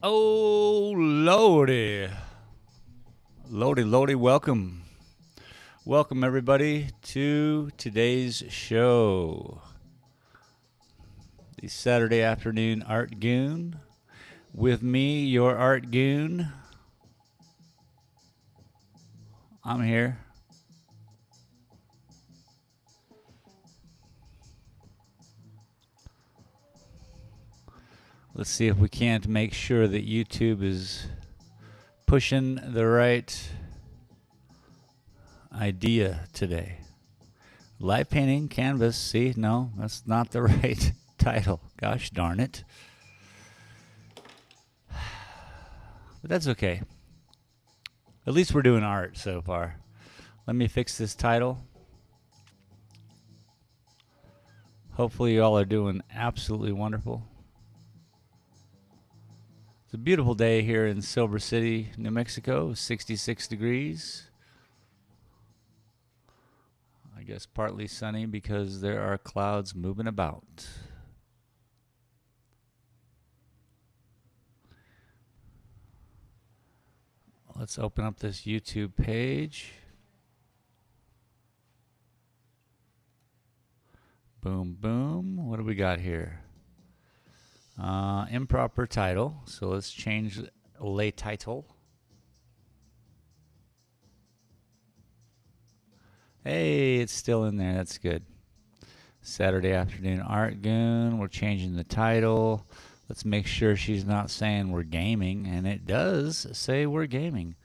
Oh, Lordy. Lordy, Lordy, welcome. Welcome, everybody, to today's show. The Saturday afternoon Art Goon. With me, your Art Goon. I'm here. Let's see if we can't make sure that YouTube is pushing the right idea today. Live painting, canvas. See, no, that's not the right title. Gosh darn it. But that's okay. At least we're doing art so far. Let me fix this title. Hopefully, you all are doing absolutely wonderful. It's a beautiful day here in Silver City, New Mexico, 66 degrees. I guess partly sunny because there are clouds moving about. Let's open up this YouTube page. Boom, boom. What do we got here? Improper title. So let's change lay title. Hey, it's still in there. That's good. Saturday afternoon Art Goon. We're changing the title. Let's make sure she's not saying we're gaming. And it does say we're gaming,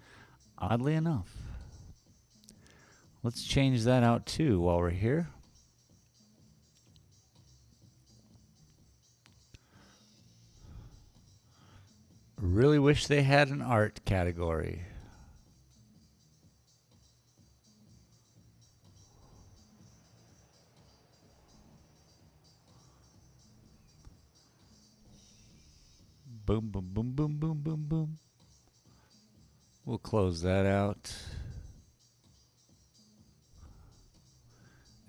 oddly enough. Let's change that out too while we're here. Really wish they had an art category. Boom, boom, boom, boom, boom, boom, boom. We'll close that out.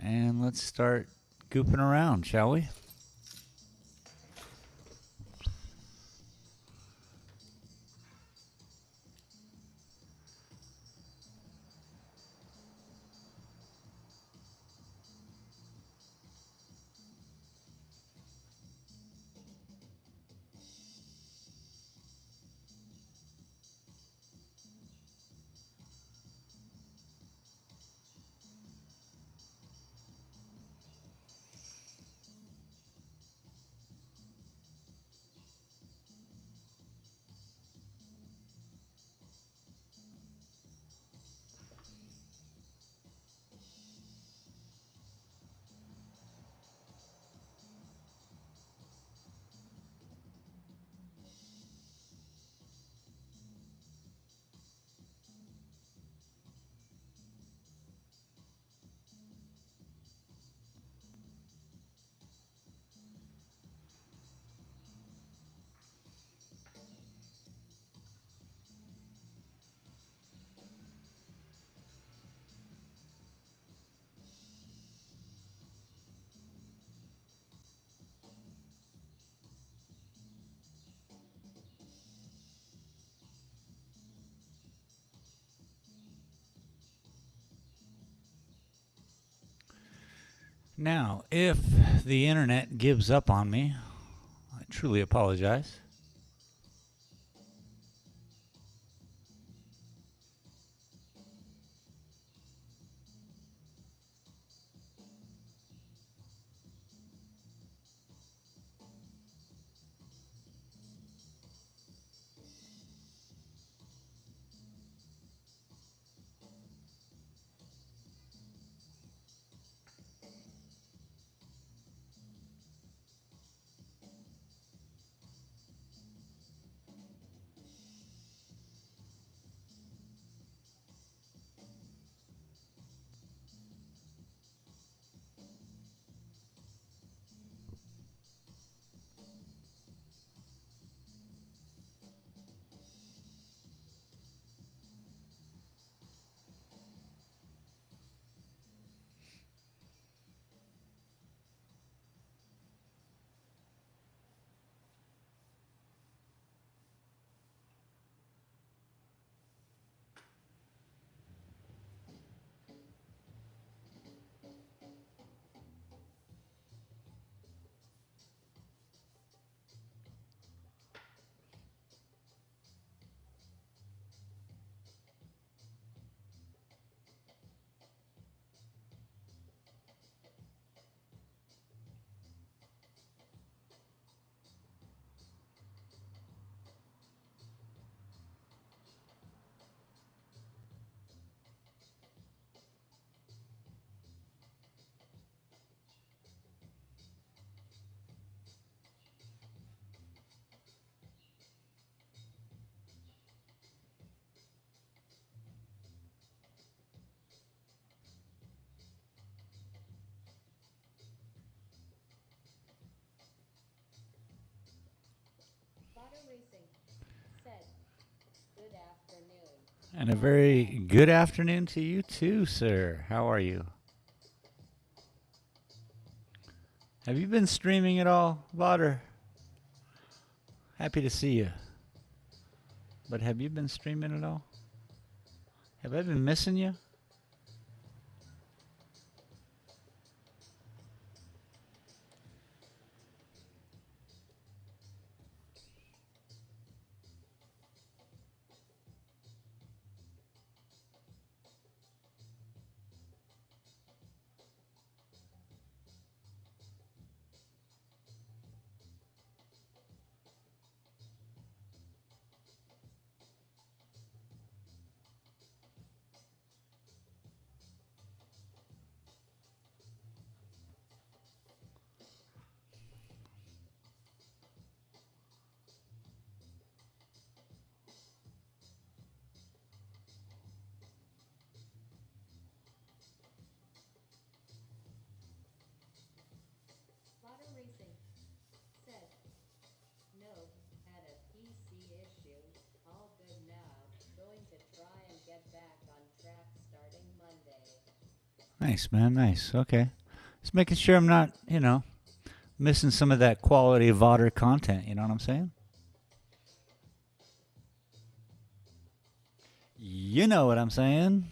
And let's start gooping around, shall we? Now, if the internet gives up on me, I truly apologize. And a very good afternoon to you too, sir. How are you? Have you been streaming at all, Vodder? Happy to see you. But have you been streaming at all? Have I been missing you? Nice, man. Nice. Okay. Just making sure I'm not, missing some of that quality Vodder content. You know what I'm saying? You know what I'm saying?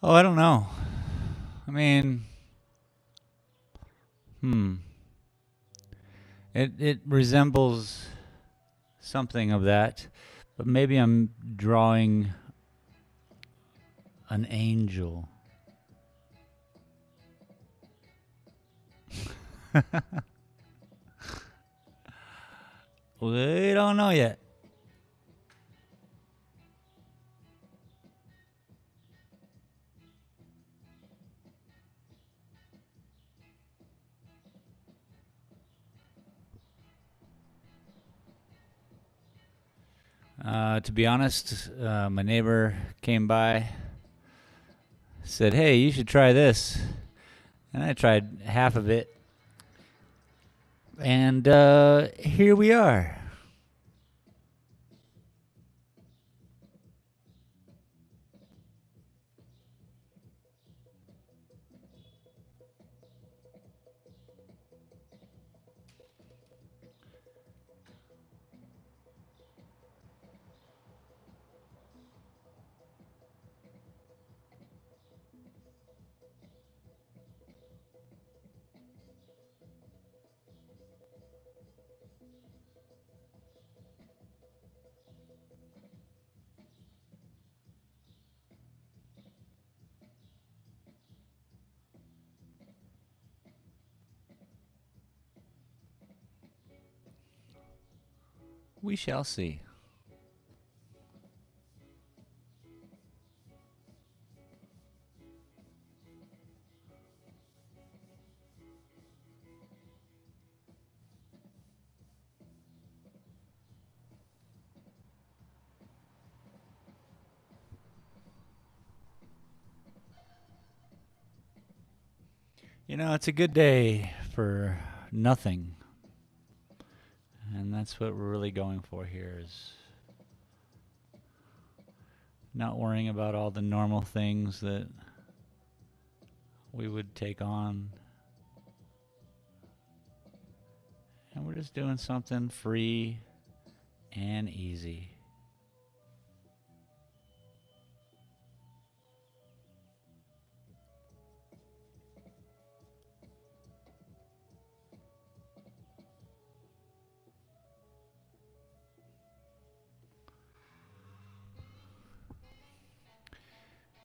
Oh, I don't know. I mean, hmm. It resembles something of that, but maybe I'm drawing an angel. We don't know yet. To be honest, my neighbor came by, said, "Hey, you should try this," and I tried half of it, and here we are. We shall see. You know, it's a good day for nothing. And that's what we're really going for here is not worrying about all the normal things that we would take on. And we're just doing something free and easy.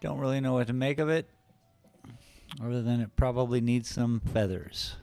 Don't really know what to make of it, other than it probably needs some feathers.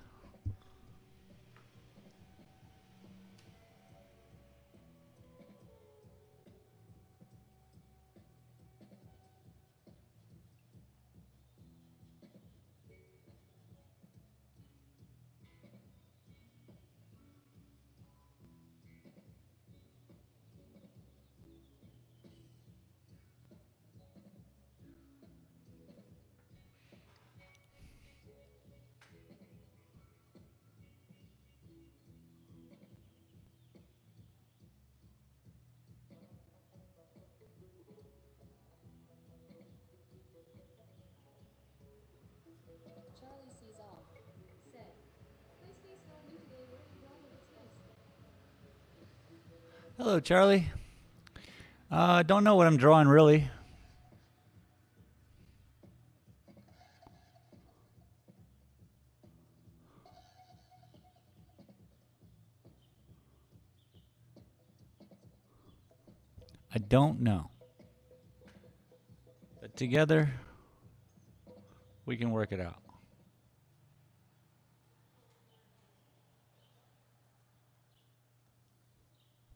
Charlie sees all. Said, "Nice face on you today. What are you drawing that looks nice?" Hello, Charlie. Don't know what I'm drawing really. I don't know. But together, we can work it out.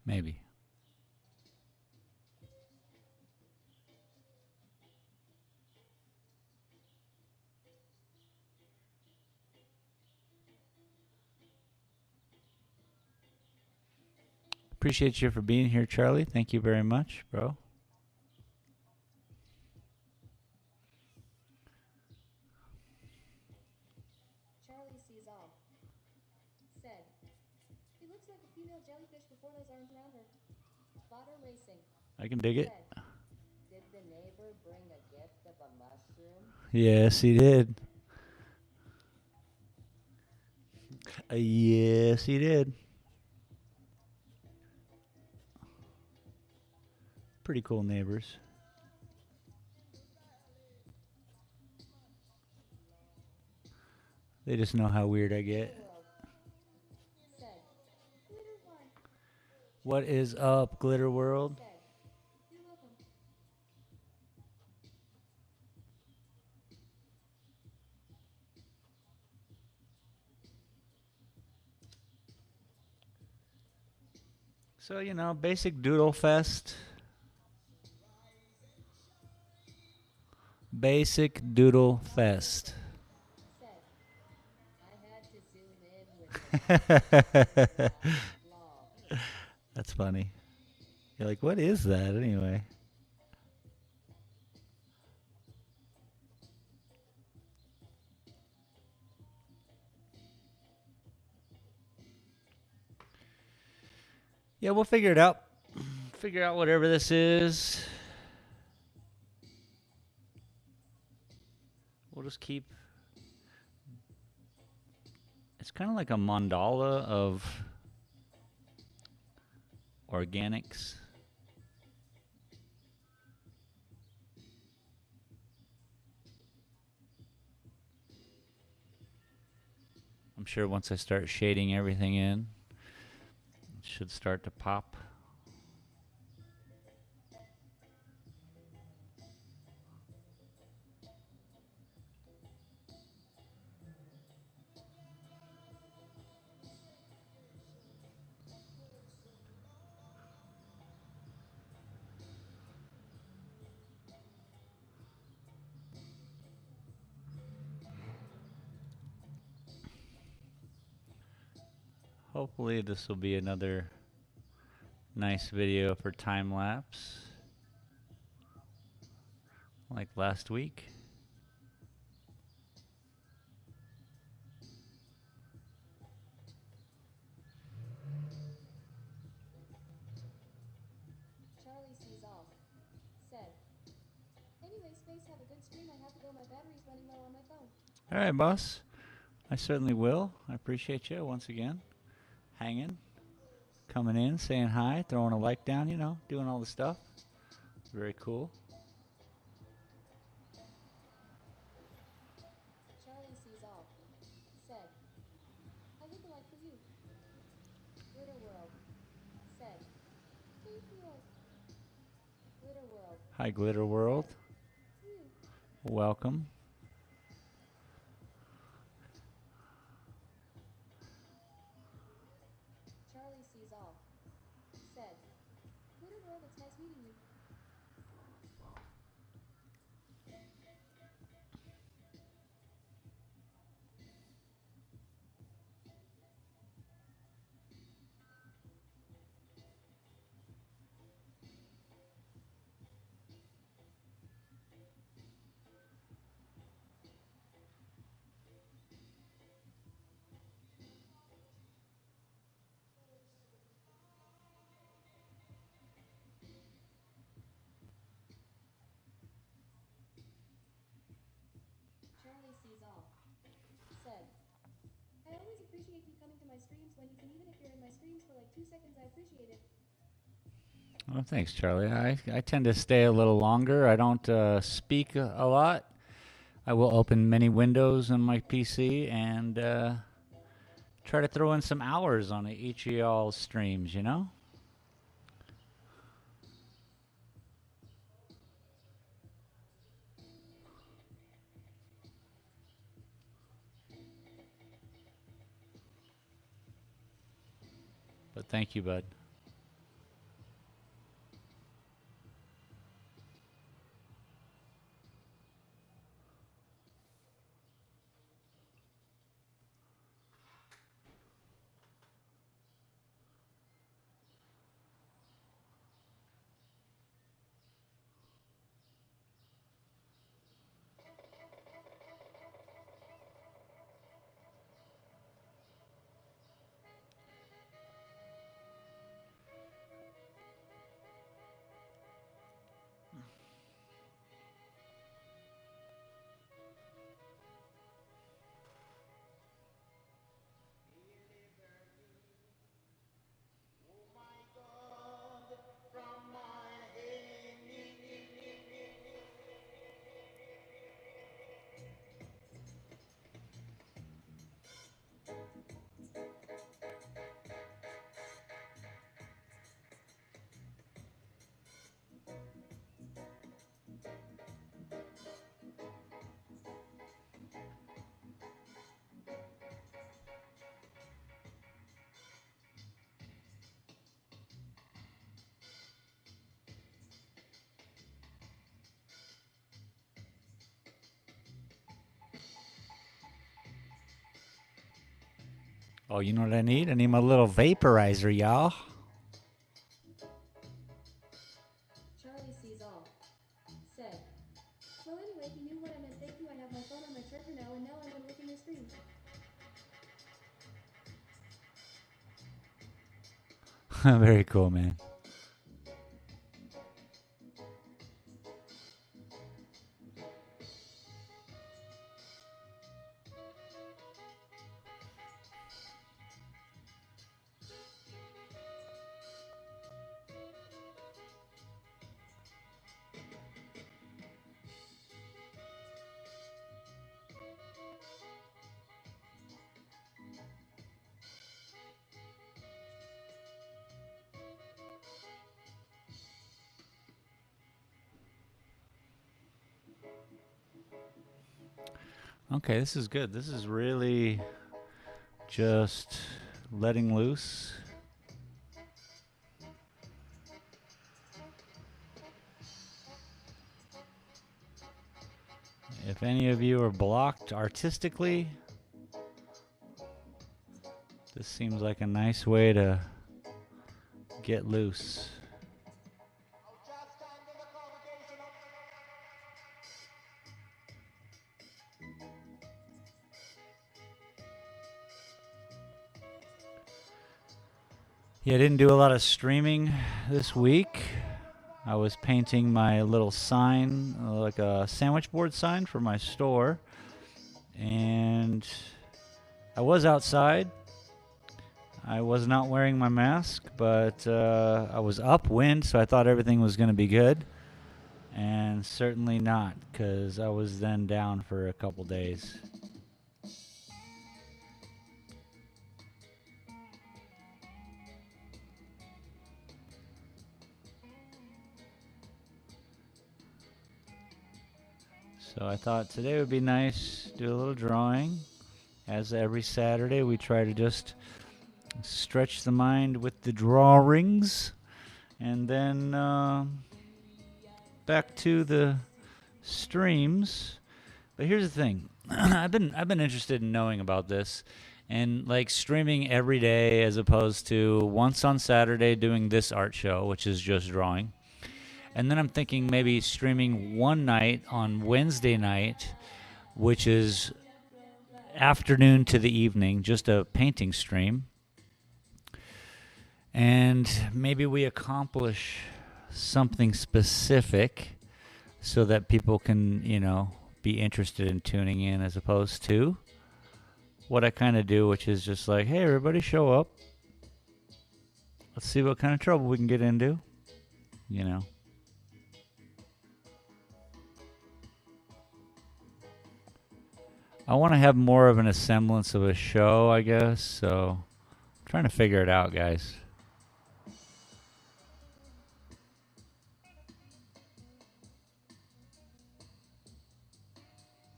Maybe. Appreciate you for being here, Charlie. Thank you very much, bro. Charlie sees all. Said, "He looks like a female jellyfish before those arms around her." Fodder racing. I can dig it. Said, "Did the neighbor bring a gift of a mushroom?" Yes, he did. Yes, he did. Pretty cool neighbors. They just know how weird I Glitter get. world. Said, "Glitter one." What is up, Glitter World? Said, "You're welcome." So, you know, basic doodle fest. Basic doodle fest. Said, I had to zoom in with the blah. That's funny. You're like, what is that anyway? Yeah, we'll figure it out. Figure out whatever this is. We'll just keep. It's kind of like a mandala of organics. I'm sure once I start shading everything in, it should start to pop. Hopefully this will be another nice video for time lapse like last week. Charlie sees all. Said, anyway, Space, have a good stream. I have to go. My battery's running low on my phone. All right, boss. I certainly will. I appreciate you once again. Hanging, coming in, saying hi, throwing a like down, you know, doing all the stuff. Very cool. Charlie sees all. Said, I hit the like for you. Glitter World. Said, thank you. Glitter World. Hi, Glitter World. Said, you. Welcome. Charlie sees all. Said, Glitter World, it's nice meeting you. Charlie sees all. Said, I always appreciate you coming to my streams when you can, even if you're in my streams for like 2 seconds. I appreciate it. Well, thanks, Charlie. I tend to stay a little longer. I don't speak a lot. I will open many windows on my PC and try to throw in some hours on each of y'all's streams, you know? But thank you, bud. Oh, you know what I need? I need my little vaporizer, y'all. Charlie sees all. Said, well, anyway, if you knew what I meant, thank you. I have my phone on my charger now, and now I want to look at my screen. Very cool, man. Okay, this is good. This is really just letting loose. If any of you are blocked artistically, this seems like a nice way to get loose. Yeah, I didn't do a lot of streaming this week. I was painting my little sign, like a sandwich board sign for my store. And I was outside. I was not wearing my mask, but I was upwind, so I thought everything was going to be good. And certainly not, because I was then down for a couple days. So I thought today would be nice, do a little drawing. As every Saturday, we try to just stretch the mind with the drawings. And then back to the streams. But here's the thing. I've been interested in knowing about this, and like streaming every day as opposed to once on Saturday doing this art show, which is just drawing. And then I'm thinking maybe streaming one night on Wednesday night, which is afternoon to the evening, just a painting stream. And maybe we accomplish something specific so that people can, be interested in tuning in as opposed to what I kind of do, which is just like, hey, everybody show up. Let's see what kind of trouble we can get into, I want to have more of a semblance of a show, I guess. So I'm trying to figure it out, guys.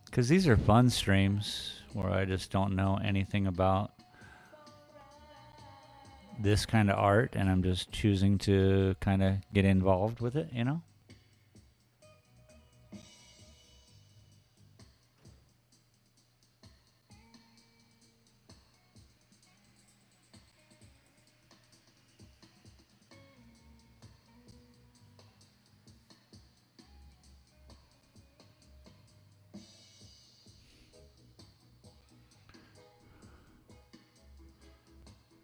Because these are fun streams where I just don't know anything about this kind of art, and I'm just choosing to kind of get involved with it,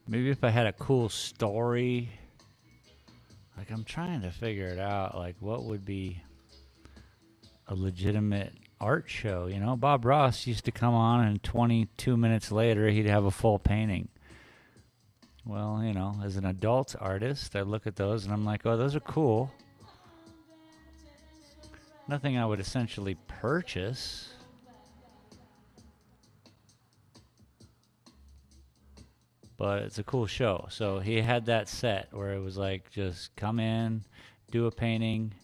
Maybe if I had a cool story, like I'm trying to figure it out, like what would be a legitimate art show, Bob Ross used to come on and 22 minutes later he'd have a full painting. Well, as an adult artist, I look at those and I'm like, oh, those are cool. Nothing I would essentially purchase. But it's a cool show. So he had that set where it was like just come in, do a painting,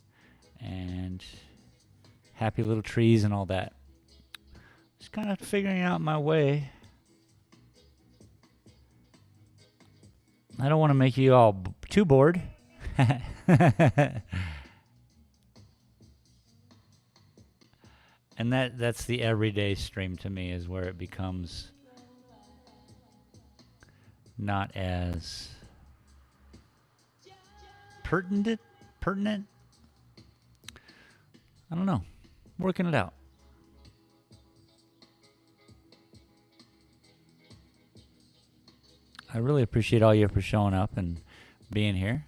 and happy little trees and all that. Just kind of figuring out my way. I don't want to make you all too bored. And that's the everyday stream to me, is where it becomes not as pertinent. Pertinent. I don't know. Working it out. I really appreciate all you for showing up and being here.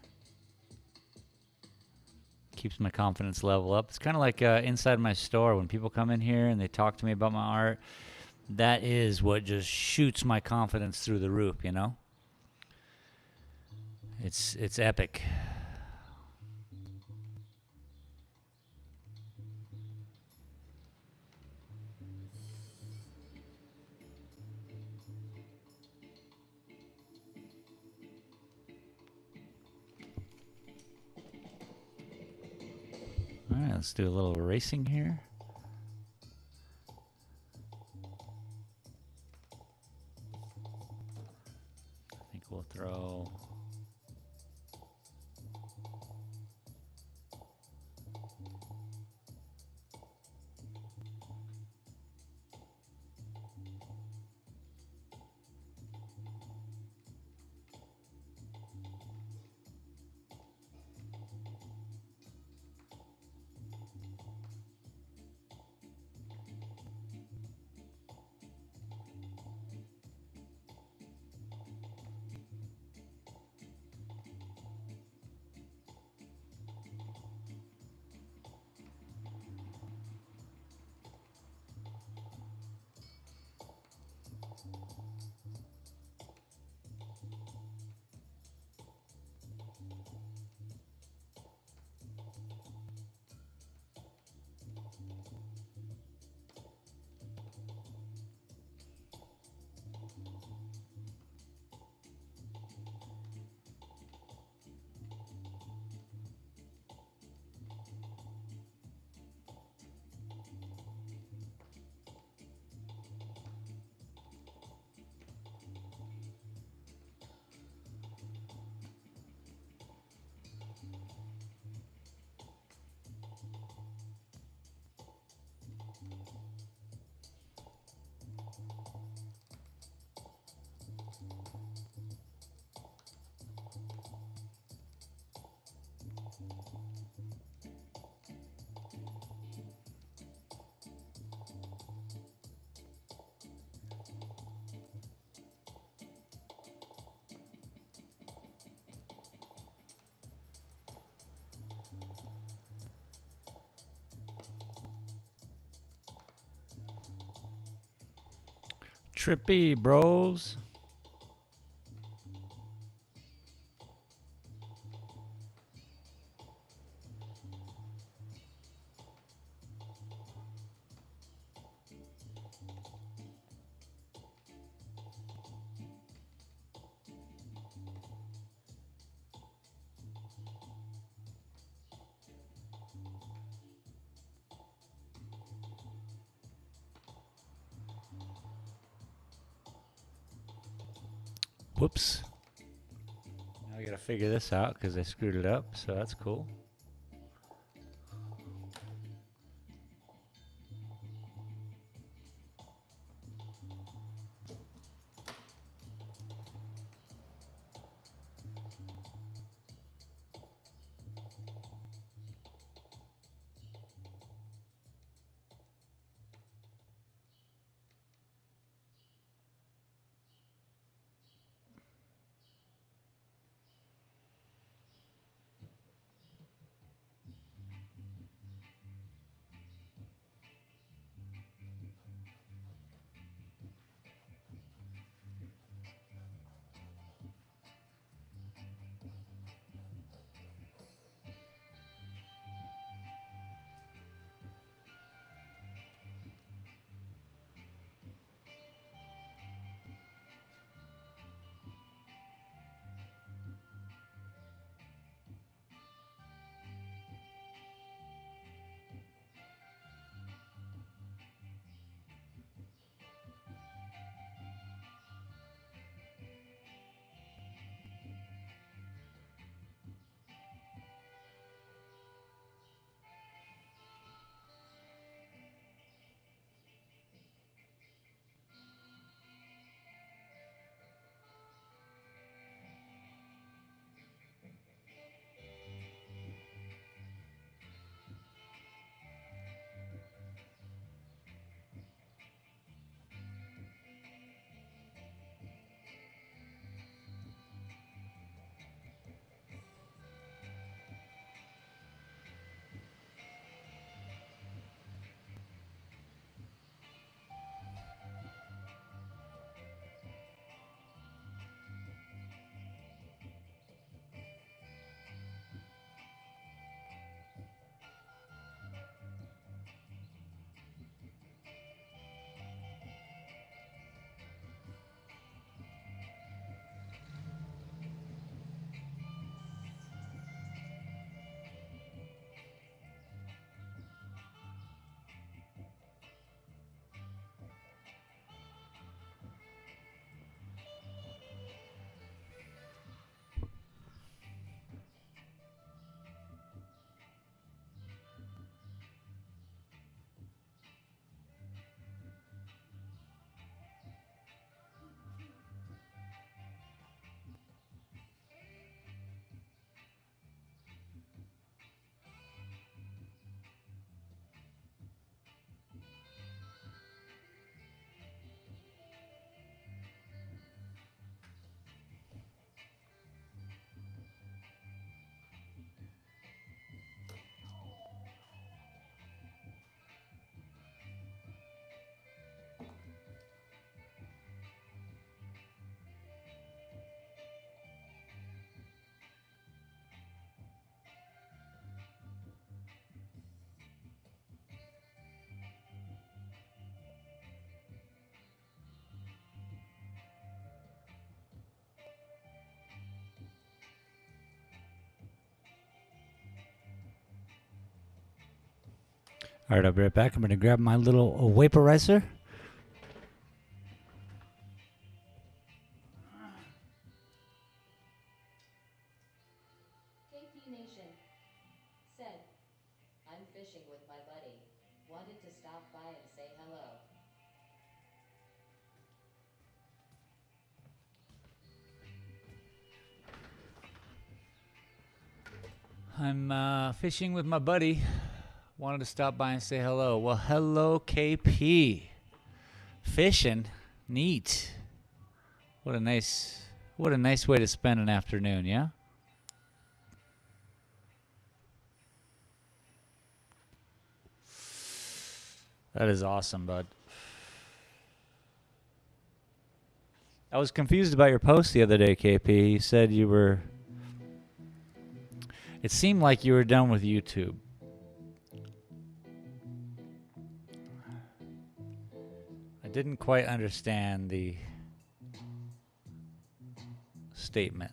Keeps my confidence level up. It's kind of like inside my store when people come in here and they talk to me about my art. That is what just shoots my confidence through the roof, you know? It's epic. All right, let's do a little erasing here. I think we'll throw trippy, bros. Whoops. Now I gotta figure this out because I screwed it up, so that's cool. All right, I'll be right back. I'm going to grab my little vaporizer. KP Nation said, I'm fishing with my buddy. Wanted to stop by and say hello. I'm fishing with my buddy. Wanted to stop by and say hello. Well, hello, KP. Fishing, neat. What a nice way to spend an afternoon, yeah? That is awesome, bud. I was confused about your post the other day, KP. You said you were... It seemed like you were done with YouTube. I didn't quite understand the statement.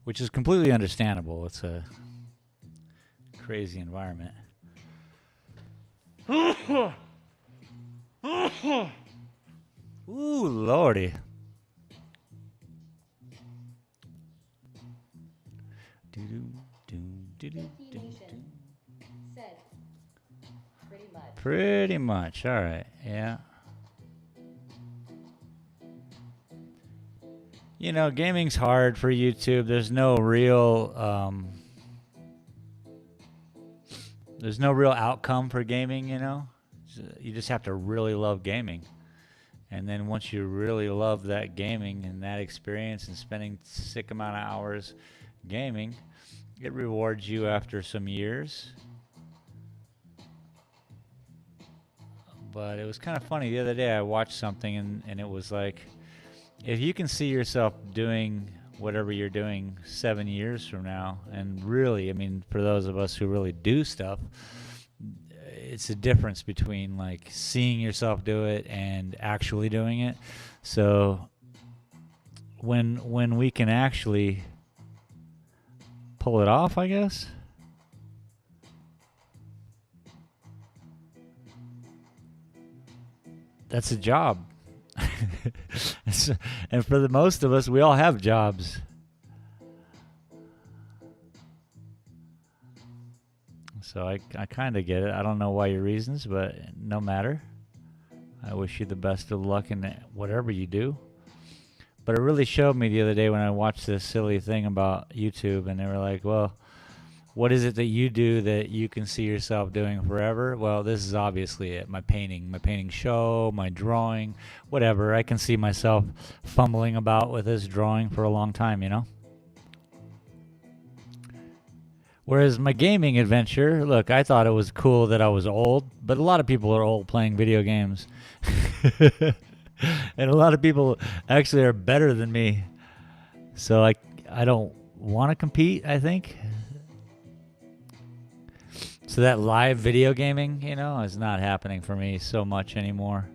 Which is completely understandable. It's a crazy environment. Ooh, lordy. KP Nation said, pretty much. Pretty much. All right. Yeah. You know, gaming's hard for YouTube. There's no real outcome for gaming, you know? You just have to really love gaming. And then once you really love that gaming and that experience and spending sick amount of hours gaming, it rewards you after some years. But it was kind of funny. The other day I watched something and it was like, if you can see yourself doing whatever you're doing 7 years from now, and really, I mean, for those of us who really do stuff, it's a difference between like seeing yourself do it and actually doing it. So when we can actually pull it off, I guess. That's a job. And for the most of us, we all have jobs. So I kind of get it. I don't know why your reasons, but no matter. I wish you the best of luck in whatever you do. But it really showed me the other day when I watched this silly thing about YouTube, and they were like, well, what is it that you do that you can see yourself doing forever? Well, this is obviously it. My painting show, my drawing, whatever. I can see myself fumbling about with this drawing for a long time, you know? Whereas my gaming adventure, look, I thought it was cool that I was old, but a lot of people are old playing video games. And a lot of people actually are better than me. So I don't want to compete, I think. So that live video gaming, you know, is not happening for me so much anymore.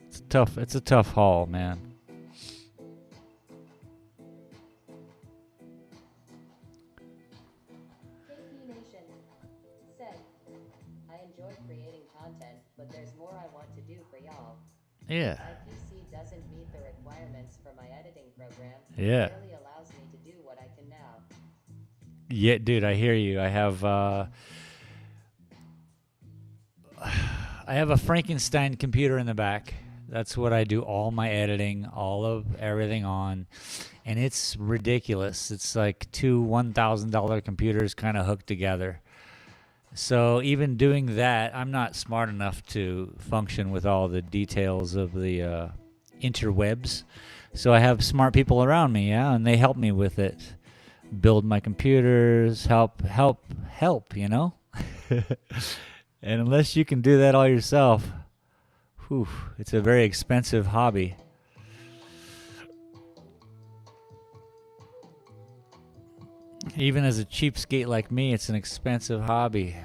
It's a tough haul, man. KP Nation said, I enjoy creating content, but there's more I want to do for y'all. Yeah. My PC doesn't meet the requirements for my editing program. Yeah. It barely allows me to do what I can now. Yeah, dude, I hear you. I have a Frankenstein computer in the back. That's what I do all my editing, all of everything on. And it's ridiculous. It's like two $1,000 computers kind of hooked together. So even doing that, I'm not smart enough to function with all the details of the interwebs. So I have smart people around me, yeah, and they help me with it. Build my computers, help, you know? And unless you can do that all yourself, whew, it's a very expensive hobby. Even as a cheapskate like me, it's an expensive hobby.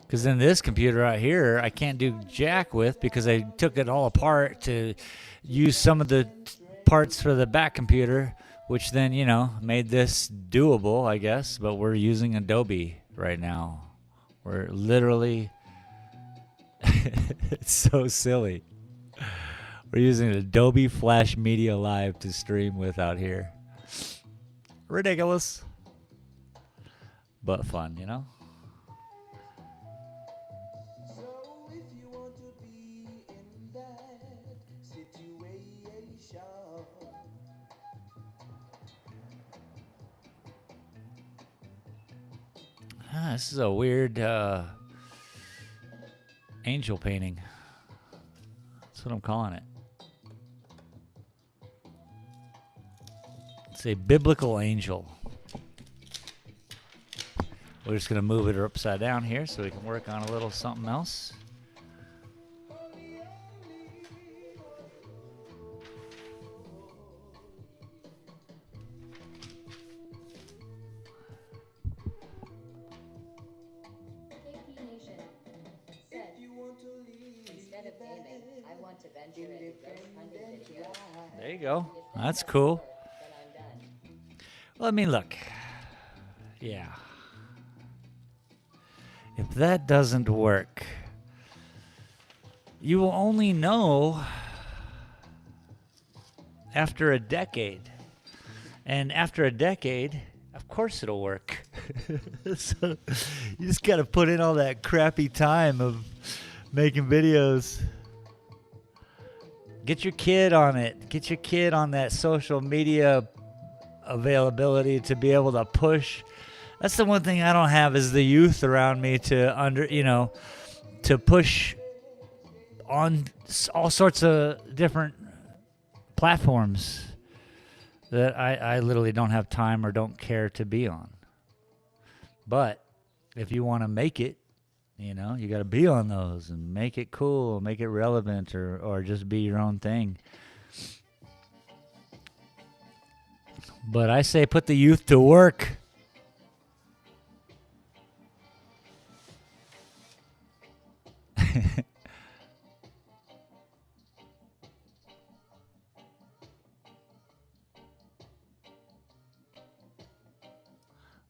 Because then this computer right here, I can't do jack with because I took it all apart to use some of the parts for the back computer, which then, made this doable, I guess. But we're using Adobe right now. We're literally, it's so silly. We're using Adobe Flash Media Live to stream with out here. Ridiculous. But fun, So if you want to be in that situation, This is a weird angel painting. That's what I'm calling it. It's a biblical angel. We're just going to move it upside down here so we can work on a little something else. KP Nation said, if you want to live instead of gaming, I want to venture into ghost hunting videos. There you go. If that That's doesn't cool. work, then I'm done. Well, I mean, look. Yeah. If that doesn't work, you will only know after a decade. And after a decade, of course it'll work. So you just got to put in all that crappy time of making videos. Get your kid on it. Get your kid on that social media availability to be able to push. That's the one thing I don't have is the youth around me to to push on all sorts of different platforms that I literally don't have time or don't care to be on. But if you want to make it, you got to be on those and make it cool, make it relevant, or just be your own thing. But I say put the youth to work.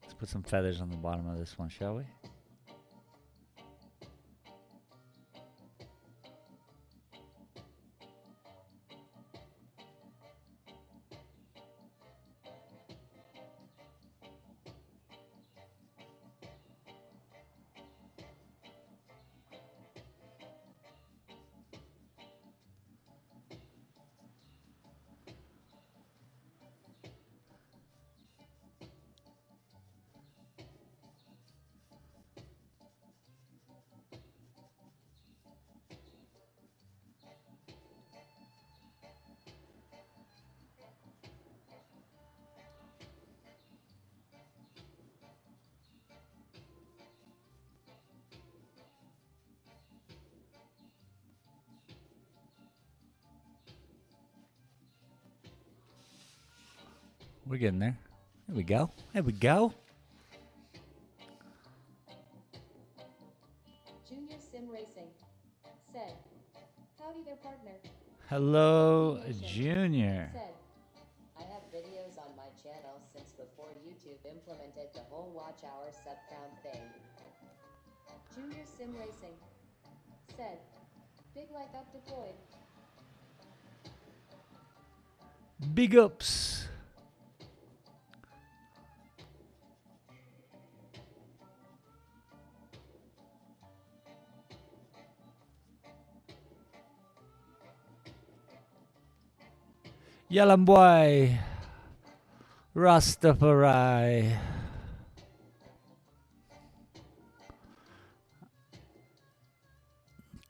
Let's put some feathers on the bottom of this one, shall we? We're getting there. There we go. There we go. Junior Sim Racing said, howdy there, partner. Hello, KP Nation Junior. said, I have videos on my channel since before YouTube implemented the whole watch hour sub count thing. Junior Sim Racing said, big like up deployed. Big ups. Yalam boy. Rastafari.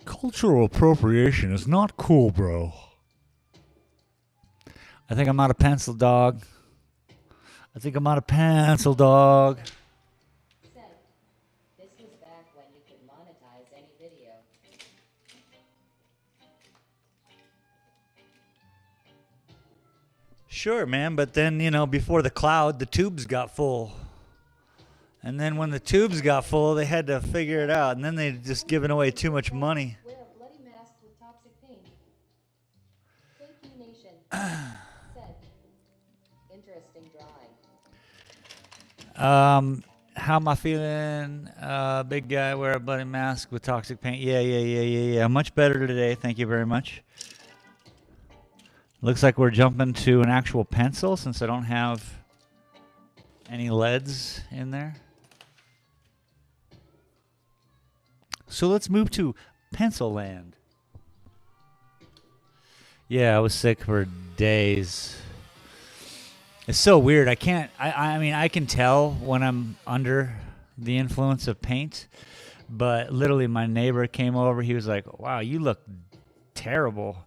Cultural appropriation is not cool, bro. I think I'm out of pencil, dog. Said, this was back when you could monetize any video. Sure, man, but then, before the cloud, the tubes got full. And then when the tubes got full, they had to figure it out. And then they just given away too much money. Wear a bloody mask with toxic paint. KP Nation said. Interesting drawing. How am I feeling? Big guy, wear a bloody mask with toxic paint. Yeah. Much better today. Thank you very much. Looks like we're jumping to an actual pencil since I don't have any leads in there. So let's move to Pencil Land. Yeah, I was sick for days. It's so weird. I mean, I can tell when I'm under the influence of paint, but literally my neighbor came over. He was like, wow, you look terrible.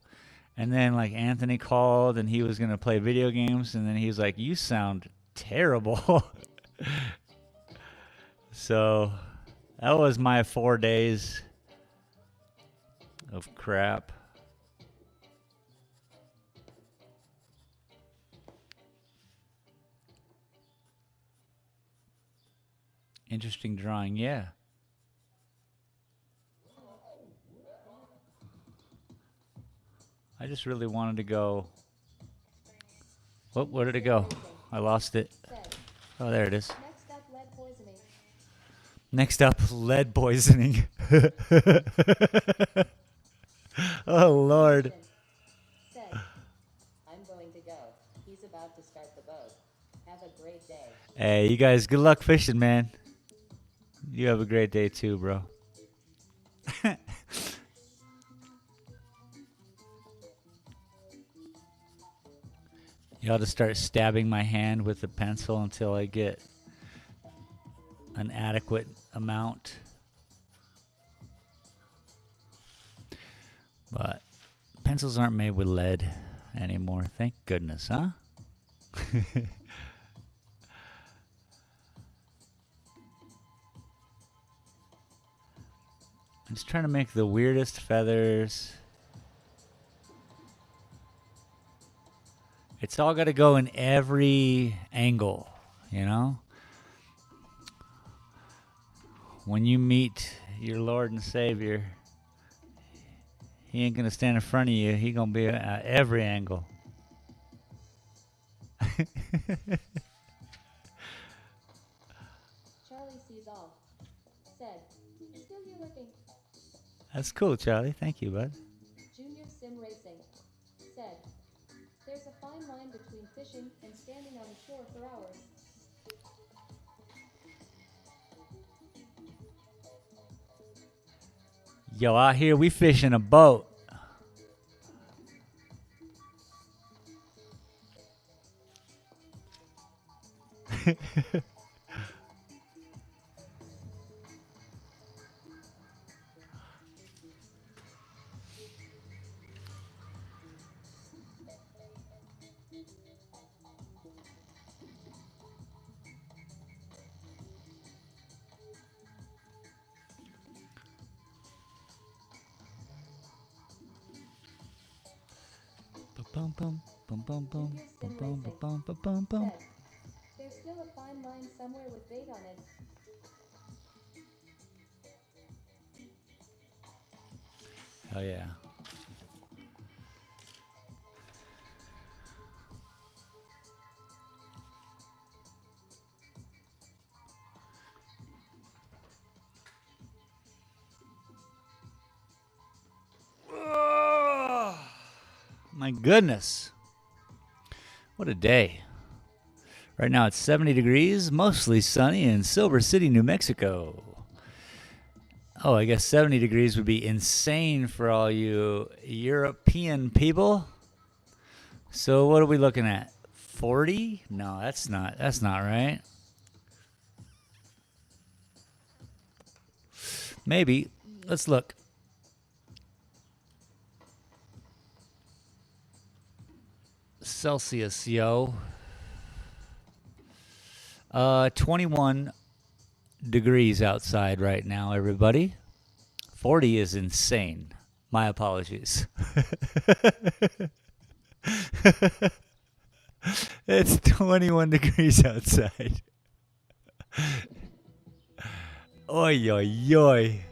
And then like Anthony called and he was going to play video games. And then he was like, you sound terrible. So that was my 4 days of crap. Interesting drawing, yeah. I just really wanted to go. Where did it go? I lost it. Oh, there it is. Next up, lead poisoning. Next up, lead poisoning. Oh, Lord. Said, I'm going to go. He's about to start the boat. Have a great day. Hey, you guys, good luck fishing, man. You have a great day too, bro. You ought to start stabbing my hand with the pencil until I get an adequate amount. But pencils aren't made with lead anymore. Thank goodness, huh? I'm just trying to make the weirdest feathers. It's all got to go in every angle, you know? When you meet your Lord and Savior, he ain't going to stand in front of you. He going to be at every angle. Charlie sees all. Said, still here looking. That's cool, Charlie. Thank you, bud. Junior Sim Racing said, there's a fine line between fishing and standing on the shore for hours. Yo, out here we fish in a boat. Bum bum bum bum bum bum bum bum bum bum bum. Said, there's still a fine line somewhere with bait on it. Hell yeah. My goodness. What a day. Right now it's 70 degrees, mostly sunny in Silver City, New Mexico. Oh, I guess 70 degrees would be insane for all you European people. So what are we looking at? 40? No, that's not right. Maybe. Let's look. Celsius, yo. 21 degrees outside right now, everybody. 40 is insane. My apologies. It's 21 degrees outside. Oi, oi, oi.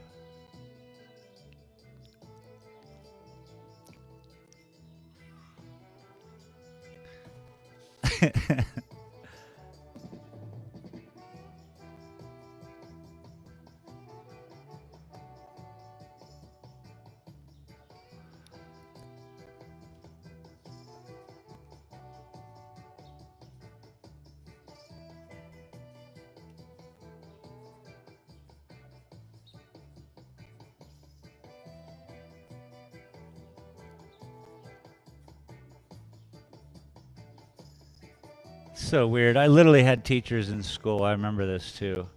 So weird. I literally had teachers in school. I remember this too,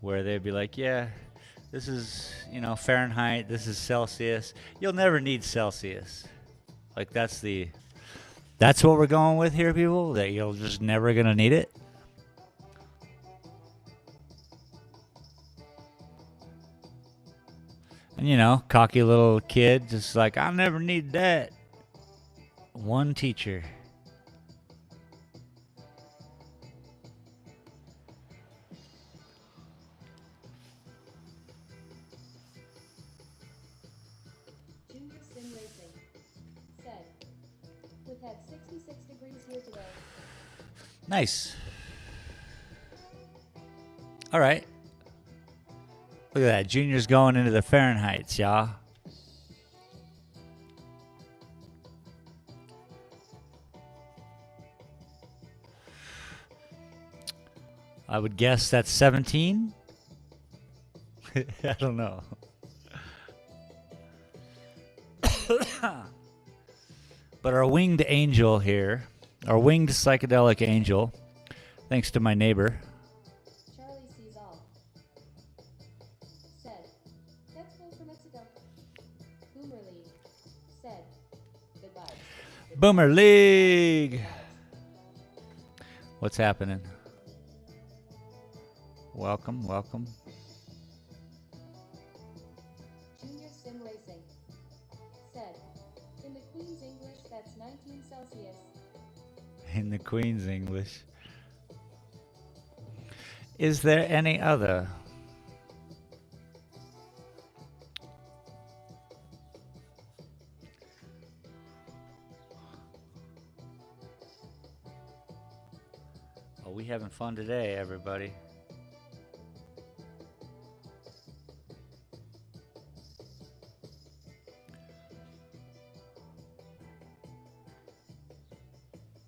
where they'd be like, "Yeah, this is Fahrenheit. This is Celsius. You'll never need Celsius." Like that's what we're going with here, people. That you're just never gonna need it. And cocky little kid, just like I'll never need that. One teacher. Junior Sim Racing said, we've had 66 degrees here today. Nice. All right. Look at that. Junior's going into the Fahrenheits, y'all. I would guess that's 17. I don't know. But our winged angel here, our winged psychedelic angel, thanks to my neighbor. Charlie sees all. Said, that's cool for Mexico. Boomer League said, goodbye. Boomer League. What's happening? Welcome, welcome. Junior Sim Racing said, in the Queen's English, that's 19 Celsius. In the Queen's English. Is there any other? Oh, we having fun today, everybody.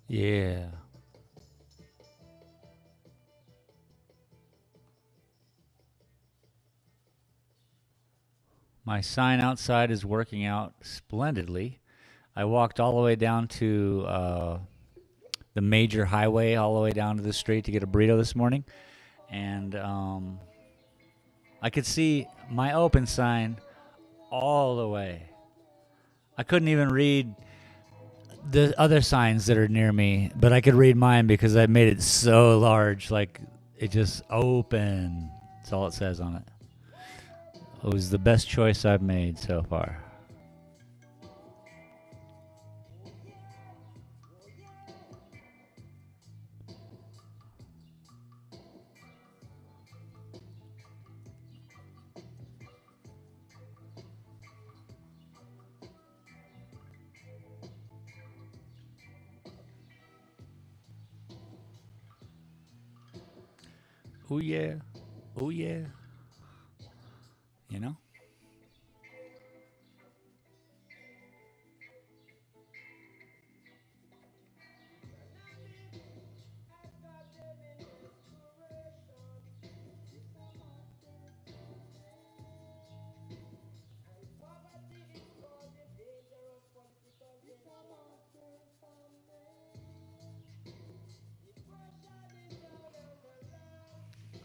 Yeah. My sign outside is working out splendidly. I walked all the way down to the major highway, all the way down to the street to get a burrito this morning. And I could see my open sign all the way. I couldn't even read the other signs that are near me, but I could read mine because I made it so large. Like, it just open. That's all it says on it. It was the best choice I've made so far. Oh yeah. Oh yeah. You know?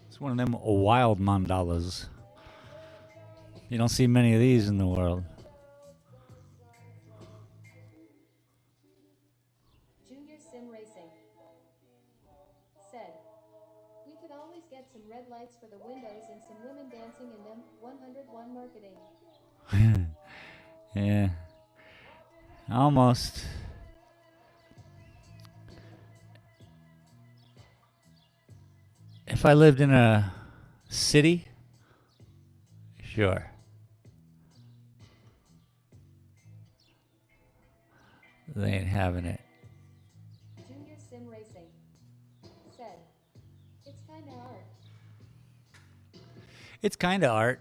It's one of them wild mandalas. You don't see many of these in the world. Junior Sim Racing said, we could always get some red lights for the windows and some women dancing in them. 101 marketing. Yeah. Almost. If I lived in a city Sure. They ain't having it. Junior Sim Racing said, it's kinda art. It's kind of art.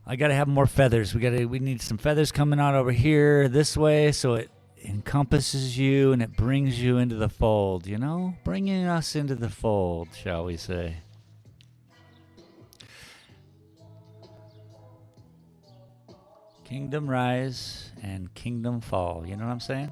I gotta have more feathers. We need some feathers coming out over here this way, so it encompasses you and it brings you into the fold. You know, bringing us into the fold, shall we say? Kingdom rise and kingdom fall. You know what I'm saying?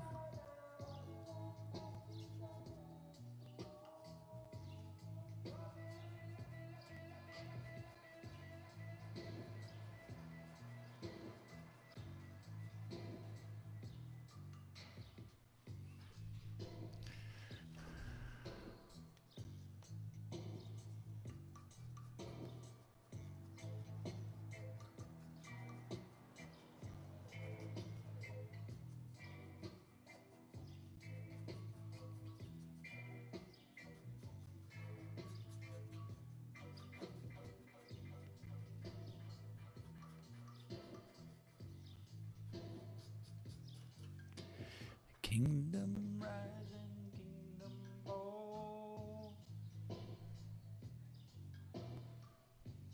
Kingdom rising, kingdom fall.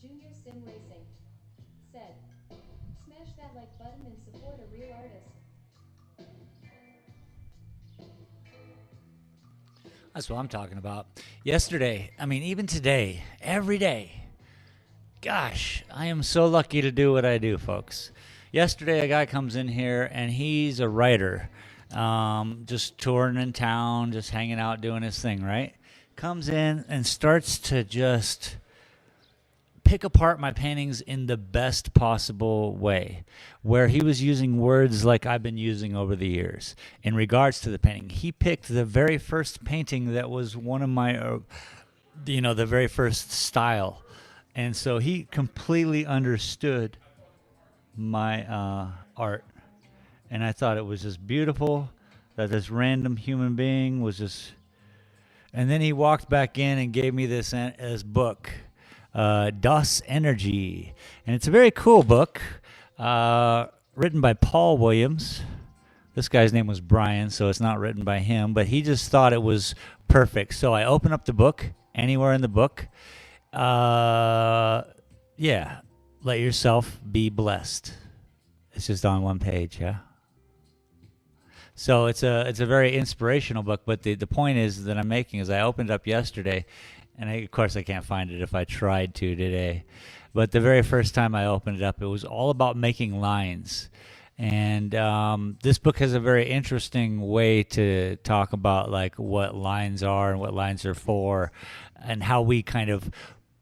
Junior Sim Racing said, smash that like button and support a real artist. That's what I'm talking about. Yesterday, I mean, even today, every day. Gosh, I am so lucky to do what I do, folks. Yesterday, a guy comes in here and he's a writer, just touring in town, just hanging out, doing his thing, right? Comes in and starts to just pick apart my paintings in the best possible way, where he was using words like I've been using over the years in regards to the painting. He picked the very first painting that was one of my, the very first style. And so he completely understood my art. And I thought it was just beautiful that this random human being was just. And then he walked back in and gave me this book, Das Energy. And it's a very cool book, written by Paul Williams. This guy's name was Brian, so it's not written by him, but he just thought it was perfect. So I open up the book, anywhere in the book. Yeah, let yourself be blessed. It's just on one page, yeah. So it's a very inspirational book, but the point is that I'm making is I opened it up yesterday, and of course I can't find it if I tried to today. But the very first time I opened it up, it was all about making lines. And this book has a very interesting way to talk about like what lines are and what lines are for, and how we kind of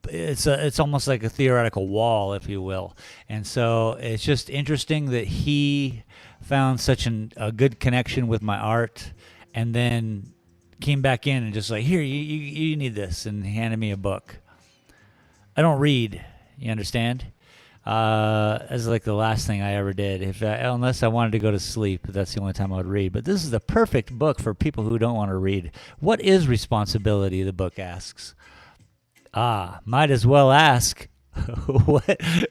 it's almost like a theoretical wall, if you will. And so it's just interesting that he found such a good connection with my art, and then came back in and just like, here, you need this, and handed me a book. I don't read, you understand? As like the last thing I ever did, unless I wanted to go to sleep. That's the only time I would read. But this is the perfect book for people who don't want to read. What is responsibility? The book asks. Might as well ask,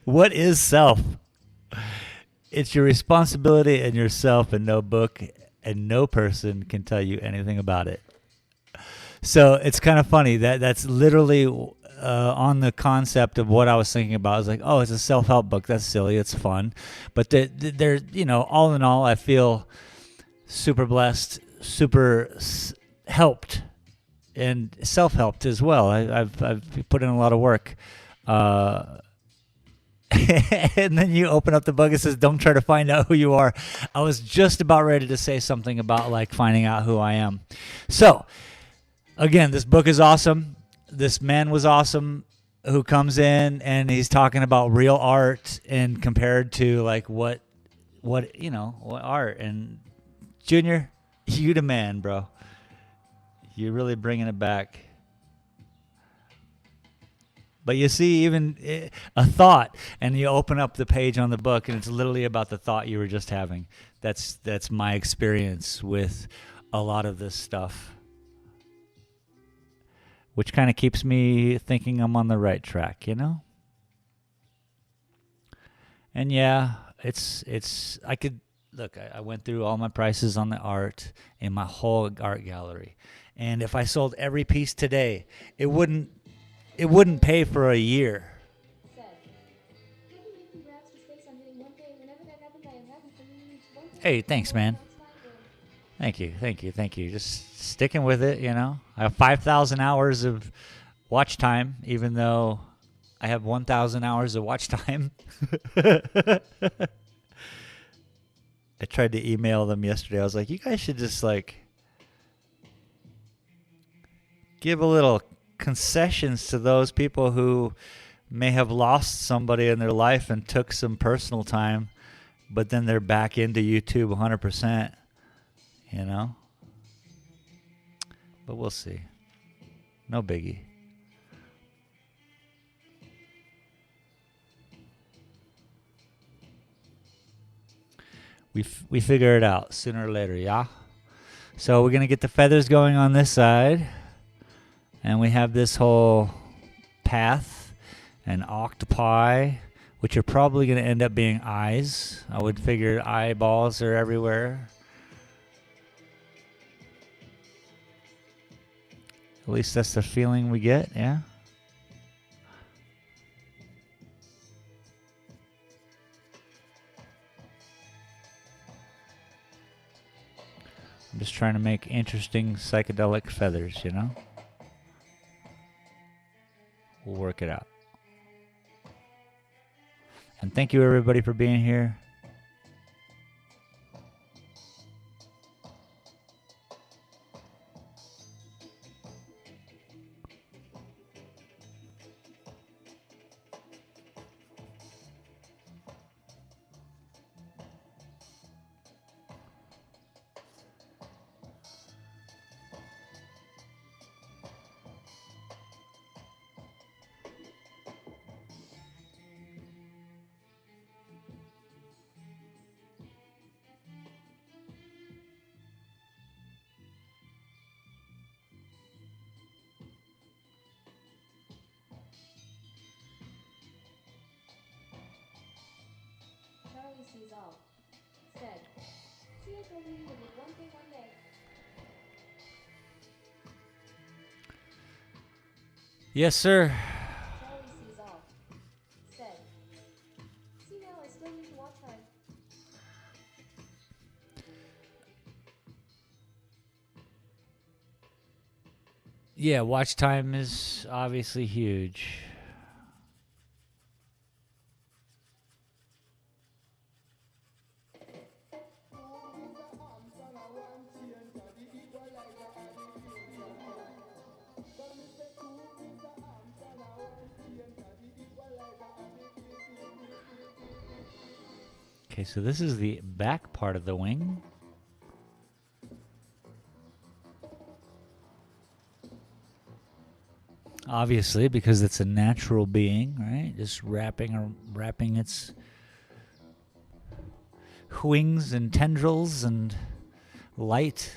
what is self? It's your responsibility and yourself, and no book and no person can tell you anything about it. So it's kind of funny that's literally on the concept of what I was thinking about. I was like, oh, it's a self-help book. That's silly. It's fun. But they're all in all, I feel super blessed, super helped, and self-helped as well. I've put in a lot of work. And then you open up the book, it says, don't try to find out who you are. I was just about ready to say something about like finding out who I am. So, again, this book is awesome. This man was awesome who comes in and he's talking about real art and compared to like what art. And Junior, you the man, bro. You're really bringing it back. But you see, even a thought, and you open up the page on the book, and it's literally about the thought you were just having. That's my experience with a lot of this stuff. which kind of keeps me thinking I'm on the right track, you know? And yeah, it's I could look, I went through all my prices on the art in my whole art gallery. And if I sold every piece today, it wouldn't pay for a year. Said, "Happy and congrats to Space on hitting 1K. Whenever that happens, I am happy for you. Reach 1K. Hey, thanks, man. Thank you. Just sticking with it, you know. I have 5,000 hours of watch time, even though I have 1,000 hours of watch time. I tried to email them yesterday. I was like, you guys should just like give a little concessions to those people who may have lost somebody in their life and took some personal time, but then they're back into YouTube 100%, you know? But we'll see. No biggie. We figure it out sooner or later, yeah? So we're going to get the feathers going on this side. And we have this whole path and octopi, which are probably going to end up being eyes. I would figure eyeballs are everywhere. At least that's the feeling we get, yeah? I'm just trying to make interesting psychedelic feathers, you know? We'll work it out. And thank you, everybody, for being here. Charlie sees all. Said, "See, I told you you would hit 1K one day." Yes, sir. Charlie sees all. Said, "See now, I still need to watch hard." Yeah, watch time is obviously huge. Okay, so this is the back part of the wing. Obviously, because it's a natural being, right? Just wrapping its wings and tendrils and light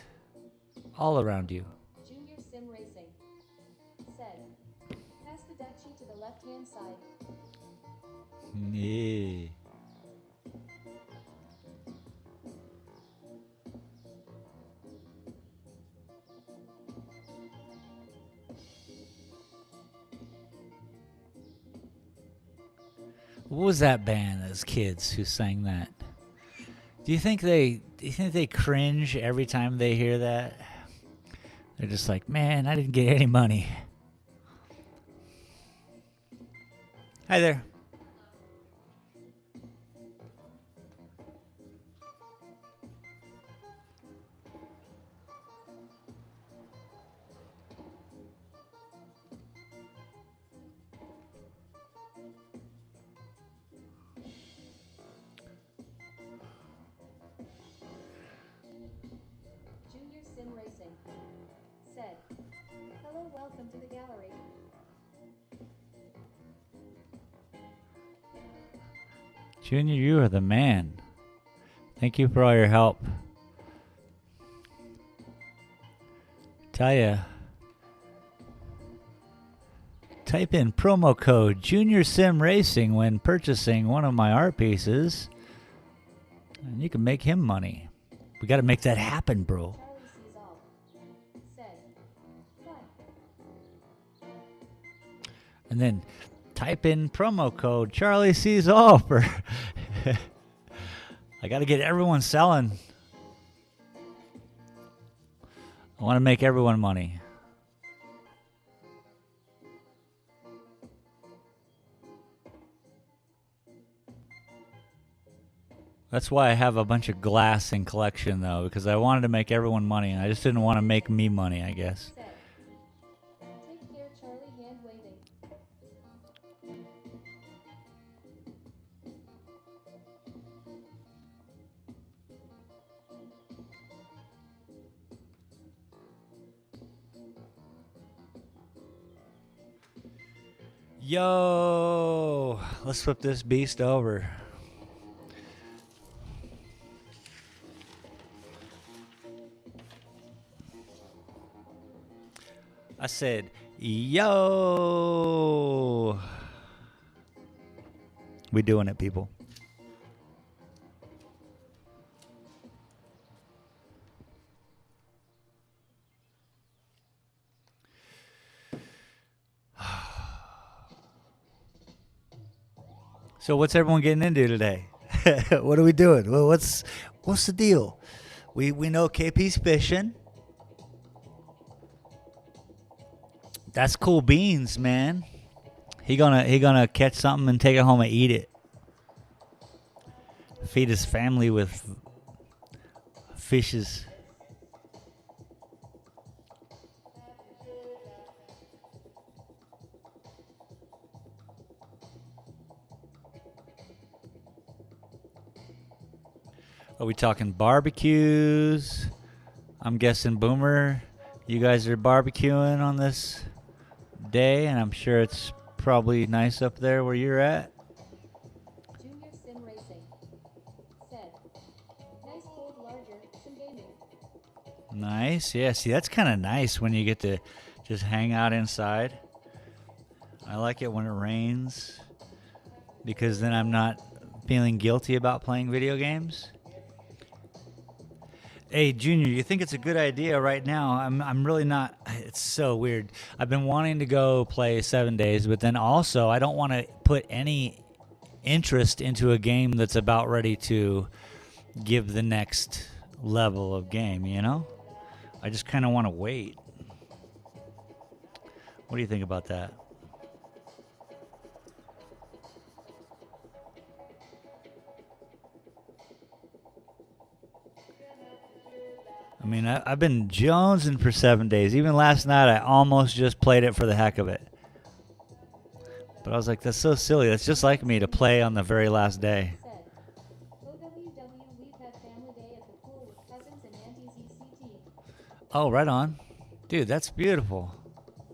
all around you. Junior Sim Racing. Said, "Pass the deck sheet to the left-hand side." Yeah. What was that band as kids who sang that? Do you think they cringe every time they hear that? They're just like, man, I didn't get any money. Hi there. Junior Sim Racing. Said, "Hello, welcome to the gallery." Junior, you are the man. Thank you for all your help. Tell ya, Type in promo code Junior Sim Racing when purchasing one of my art pieces, and you can make him money. We got to make that happen, bro. Charlie sees all. Said, "What?" And then type in promo code Charlie Sees All for. I got to get everyone selling. I want to make everyone money. That's why I have a bunch of glass in collection, though, because I wanted to make everyone money, and I just didn't want to make me money, I guess. Said, "Take care, Charlie." Hand waving. Yo, let's flip this beast over. I said, yo. We doing it, people. So what's everyone getting into today? What are we doing? Well, what's the deal? We know KP's fishing. That's cool beans, man. He gonna catch something and take it home and eat it. Feed his family with fishes. Are we talking barbecues? I'm guessing Boomer, you guys are barbecuing on this day, and I'm sure it's probably nice up there where you're at. Junior Sim Racing. Said, "Nice cold larger, some gaming." Nice. Yeah, see, that's kind of nice when you get to just hang out inside. I like it when it rains because then I'm not feeling guilty about playing video games. Hey, Junior, you think it's a good idea right now? I'm really not. It's so weird. I've been wanting to go play 7 days, but then also I don't want to put any interest into a game that's about ready to give the next level of game, you know? I just kind of want to wait. What do you think about that? I mean, I've been jonesing for 7 days. Even last night, I almost just played it for the heck of it. But I was like, that's so silly. That's just like me to play on the very last day. Said, "OWW, we've had family day at the pool with cousins and aunties ECT." Oh, right on. Dude, that's beautiful.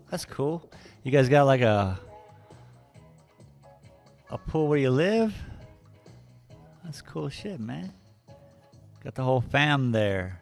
That's cool. You guys got like a pool where you live? That's cool shit, man. Got the whole fam there.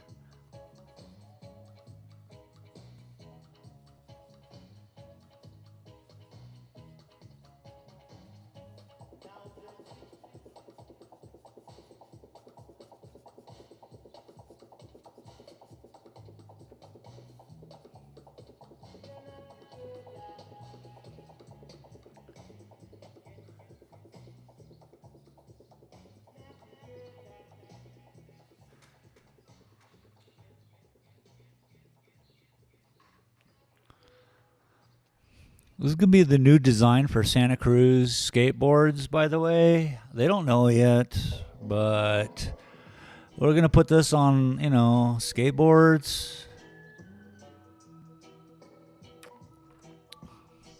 This is going to be the new design for Santa Cruz skateboards, by the way. They don't know it yet, but we're going to put this on, you know, skateboards.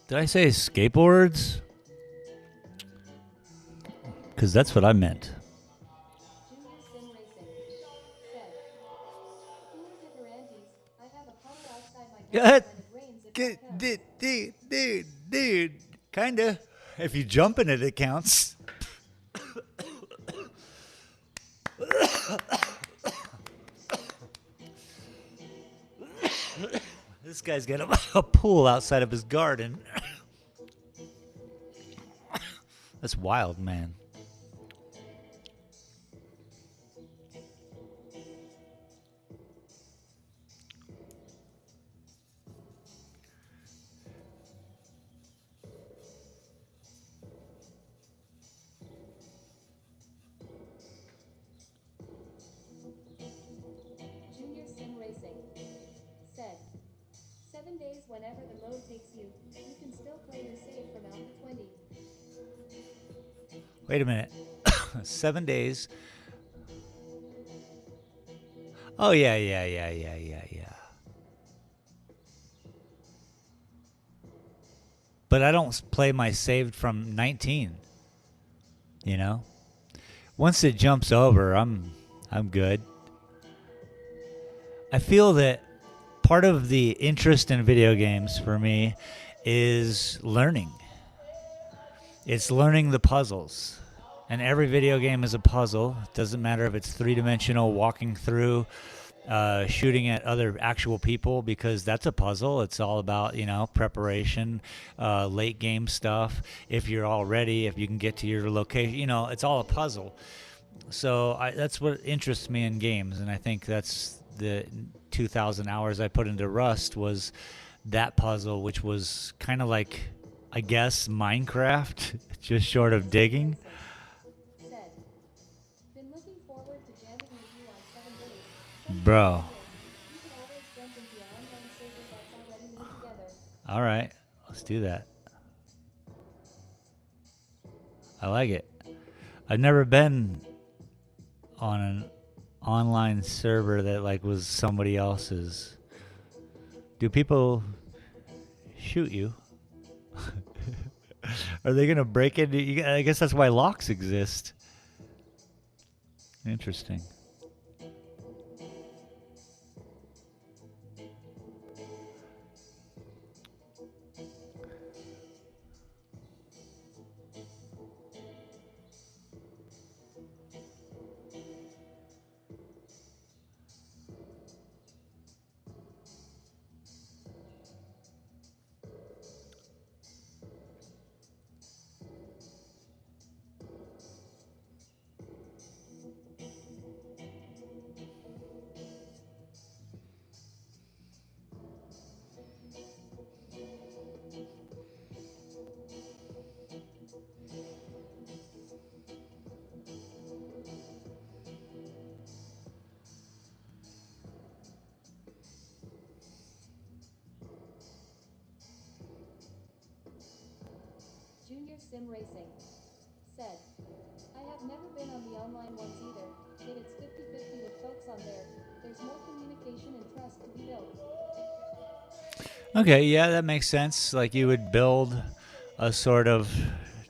Did I say skateboards? Because that's what I meant. Junior Sim Racing. Said, "Who is it, her aunties? I have a puddle outside my Yeah, house when it rains. It won't count." Dude, kinda. If you jump in it, it counts. This guy's got a pool outside of his garden. That's wild, man. Junior Sim Racing said, 7 days whenever the mode takes you, you can still play your save from Alpha 20. Wait a minute. 7 days. Oh, yeah. But I don't play my saved from 19, you know? Once it jumps over, I'm good. I feel that part of the interest in video games for me is learning. It's learning the puzzles. And every video game is a puzzle. It doesn't matter if it's three-dimensional, walking through, shooting at other actual people, because that's a puzzle. It's all about, preparation, late game stuff. If you're all ready, if you can get to your location, it's all a puzzle. So that's what interests me in games, and I think that's the 2,000 hours I put into Rust was that puzzle, which was kind of like, I guess, Minecraft, just short of digging. Said, been looking forward to jamming with you on 7 days. Bro. You can always jump into your online server that's already made together. All right, let's do that. I like it. I've never been on an online server that like was somebody else's. Do people shoot you? Are they gonna break into? I guess that's why locks exist. Interesting. Junior Sim Racing said, I have never been on the online ones either, but it's 50-50 with folks on there. There's more communication and trust to be built. Okay, yeah, that makes sense. Like you would build a sort of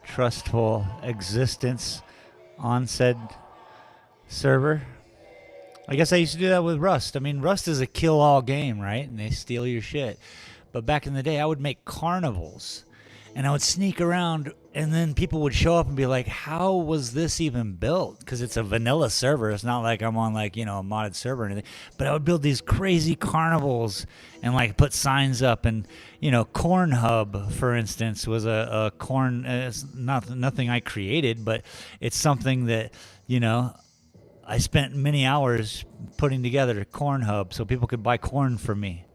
trustful existence on said server. I guess I used to do that with Rust. I mean, Rust is a kill-all game, right? And they steal your shit. But back in the day, I would make carnivals. And I would sneak around, and then people would show up and be like, how was this even built? Because it's a vanilla server. It's not like I'm on, like, a modded server or anything. But I would build these crazy carnivals and, like, put signs up. And, Corn Hub, for instance, was a corn. It's nothing I created, but it's something that, I spent many hours putting together a corn hub so people could buy corn from me.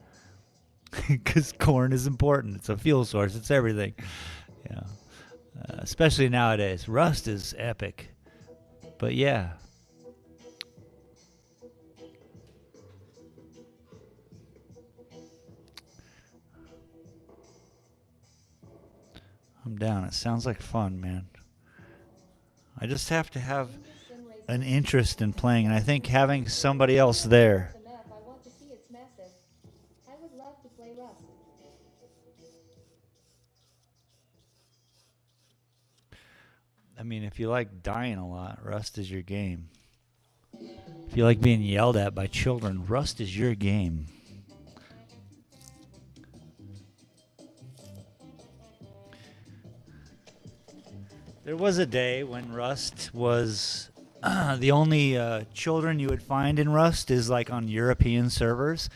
Because corn is important. It's a fuel source. It's everything. Especially nowadays. Rust is epic. But yeah. I'm down. It sounds like fun, man. I just have to have an interest in playing, and I think having somebody else there. The map, I want to see it's massive. I would love to play Rust. I mean, if you like dying a lot, Rust is your game. If you like being yelled at by children, Rust is your game. There was a day when Rust was the only children you would find in Rust is like on European servers.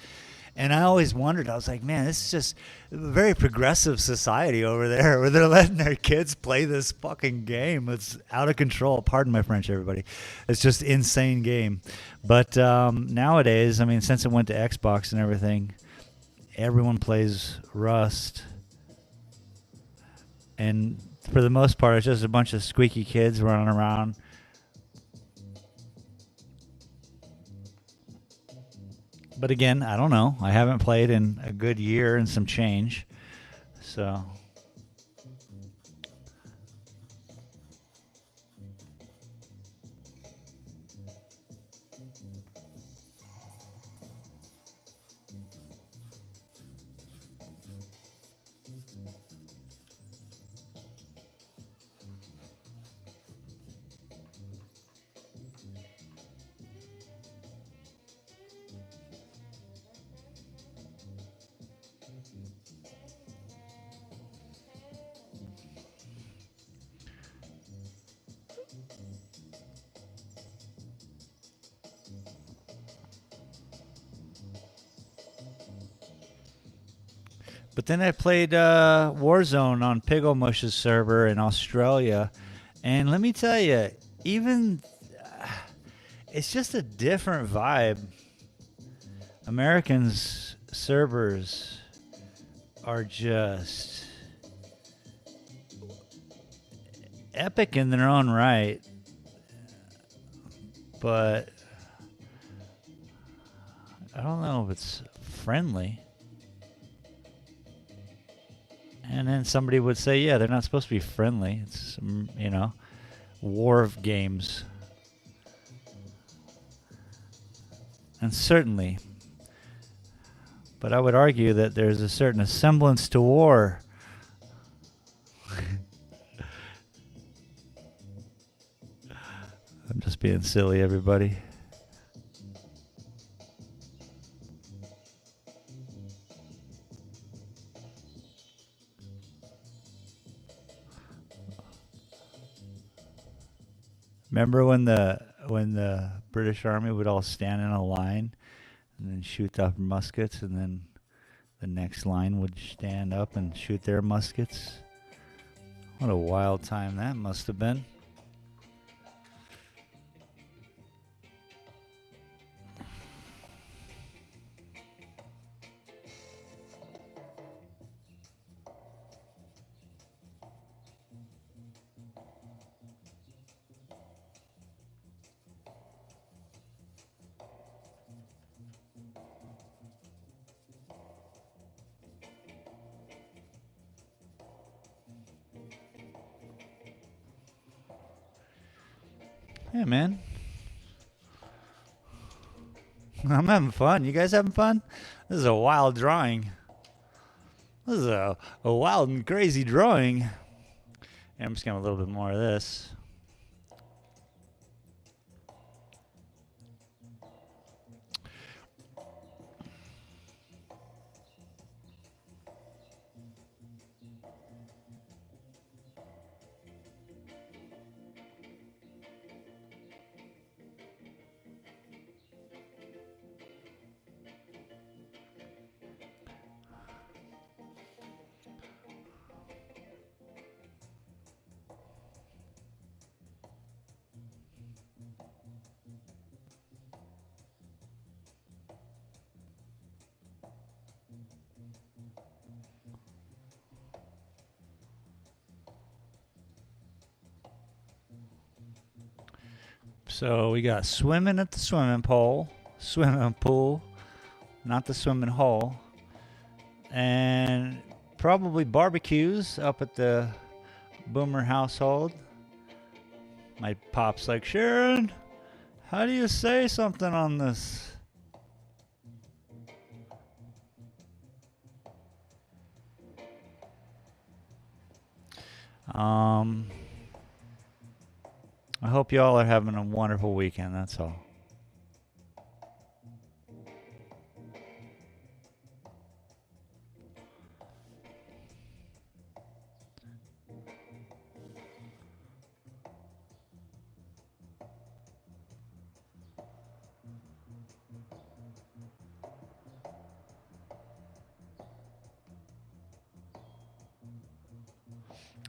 And I always wondered, I was like, man, this is just a very progressive society over there where they're letting their kids play this fucking game. It's out of control. Pardon my French, everybody. It's just insane game. But nowadays, I mean, since it went to Xbox and everything, everyone plays Rust. And for the most part, it's just a bunch of squeaky kids running around. But again, I don't know. I haven't played in a good year and some change. So but then I played Warzone on Pigglemush's server in Australia, and let me tell you, even it's just a different vibe. Americans servers are just epic in their own right, but I don't know if it's friendly. And then somebody would say, yeah, they're not supposed to be friendly. It's, war of games. And certainly, but I would argue that there's a certain semblance to war. I'm just being silly, everybody. Remember when the British Army would all stand in a line and then shoot off muskets, and then the next line would stand up and shoot their muskets? What a wild time that must have been. Yeah, man. I'm having fun. You guys having fun? This is a wild drawing. This is a wild and crazy drawing. Yeah, I'm just getting a little bit more of this. So we got swimming at the swimming pool, not the swimming hole, and probably barbecues up at the Boomer household. My pop's like, Sharon, how do you say something on this? I hope y'all are having a wonderful weekend. That's all.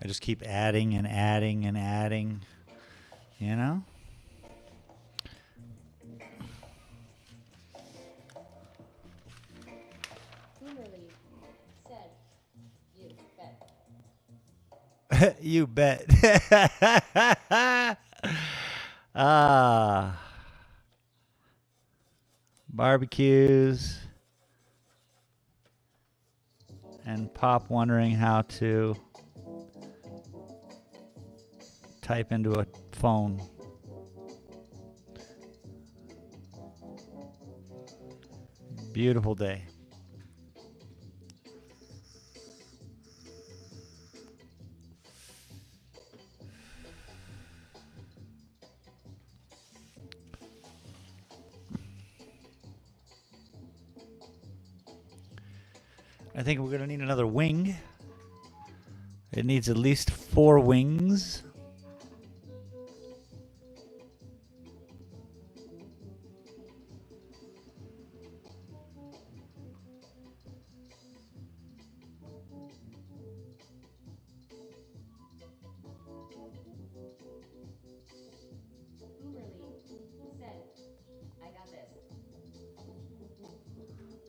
I just keep adding and adding and adding, you know? Boomerly said, "You bet." You bet. Ah, barbecues and Pop wondering how to type into a phone. Beautiful day. I think we're going to need another wing. It needs at least 4 wings. Boomerly said, "I got this."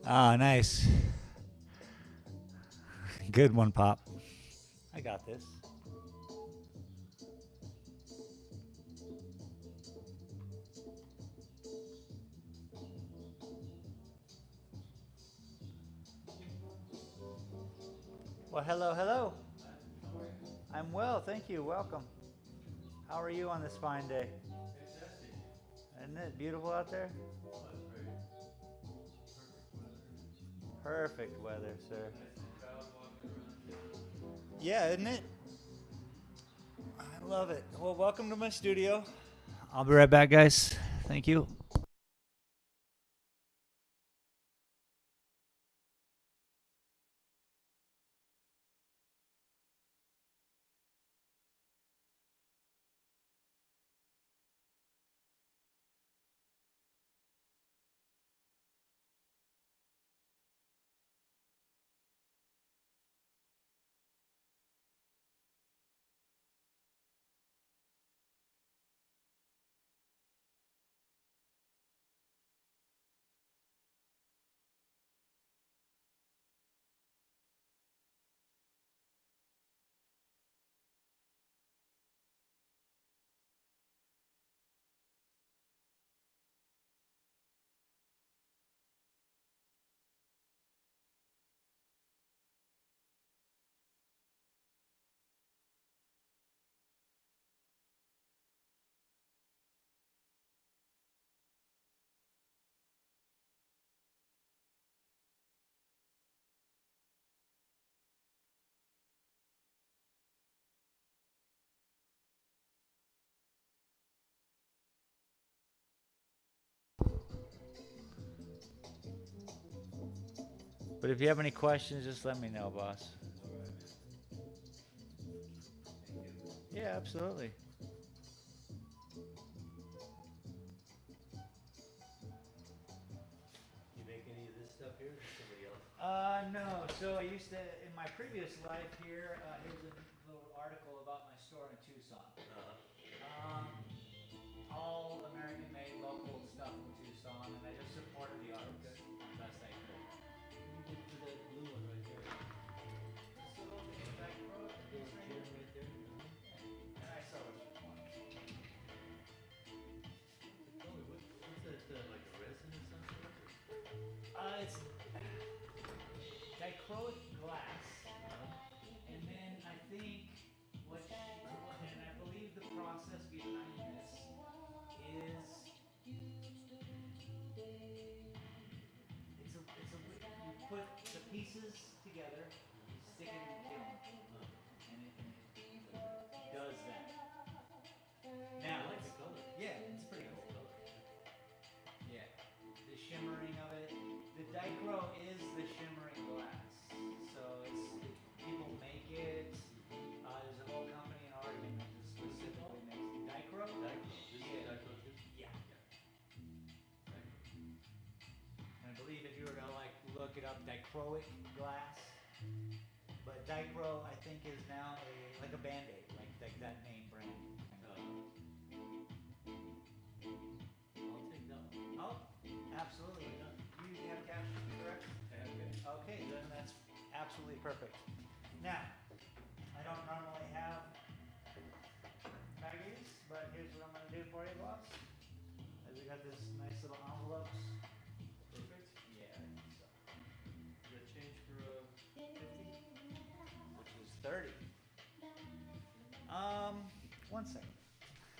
Ah, nice. Good one, Pop. I got this. Well, hello, hello. I'm well, thank you. Welcome. How are you on this fine day? Fantastic. Isn't it beautiful out there? Oh, that's great. Perfect weather, sir. I see crowd walking around town. Yeah, isn't it? I love it. Well, welcome to my studio. I'll be right back, guys. Thank you. But if you have any questions, just let me know, boss. All right, man. Thank you. Yeah, absolutely. You make any of this stuff here? Or somebody else? No. So I used to, in my previous life here, here's a little article about my store in Tucson. Uh-huh. All American-made local stuff from Tucson, and I just supported the arts Okay. as best I could. What do you get for that blue one right there? This little Dichro That piece little right gem here. right there? Uh-huh. Yeah, and I sell it for 20. What's the color? What's that, like a resin of some sort? Or? It's dichroic glass, Uh-huh. and then I think and I believe the process behind this is you put the pieces together, stick it in the kiln, Uh-huh. and it does that. I Now, like the color. yeah, it's pretty Nice cool. color. Yeah. Yeah, the shimmering of it. The dichro is the shimmering glass, so people make it. Mm-hmm. There's a whole company in Oregon that just What's it called? specifically makes dichro. Dicro. This is Yeah, Dicro too? yeah. Yeah. Dicro. And I believe if you were to like look it up, dichroic glass, but Dicro, I think, is now like a Band-Aid, like that name brand. I'll take that one. Oh, absolutely. You have captions, correct? Okay. Okay, then that's absolutely perfect. Now, I don't normally have baggies, but here's what I'm going to do for you, boss. As we got this nice little envelopes. Perfect. Yeah, I think so. You got change for 50? Which is 30. 1 second.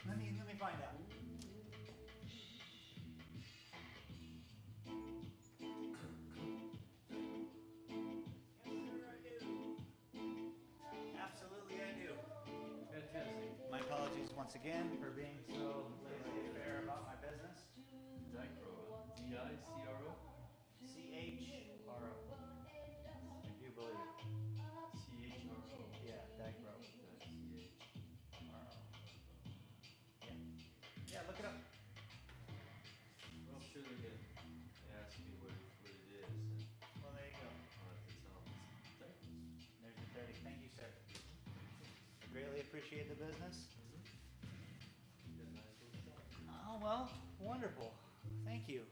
Let me find out. Absolutely, I do. Fantastic. My apologies once again for being so laissez-faire about my business. Dicro. D-I-C-R-O? C-H-R-O. I do believe. C-H-R-O. Yeah, Dicro. C-H. R-O. Yeah. Yeah, look it up. Well, I'm sure they're going to ask me what it is, and Well, there you go. I'll have to tell them it's Dicro. There's your 30. Thank you, sir. Greatly appreciate the business. You got a nice little shop. Oh, well, wonderful. Thank you.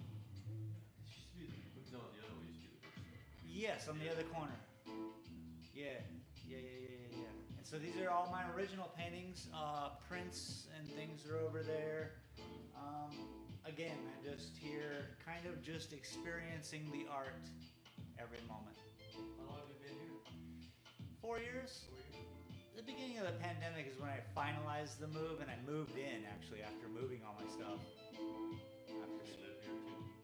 This used to be no, the other one used to be the bookstore. Yes, on the other corner. Yeah. And so these are all my original paintings. Prints and things are over there. Again, I'm just here kind of just experiencing the art every moment. How long have you been here? 4 years? 4 years? The beginning of the pandemic is when I finalized the move, and I moved in actually after moving all my stuff. You live here too?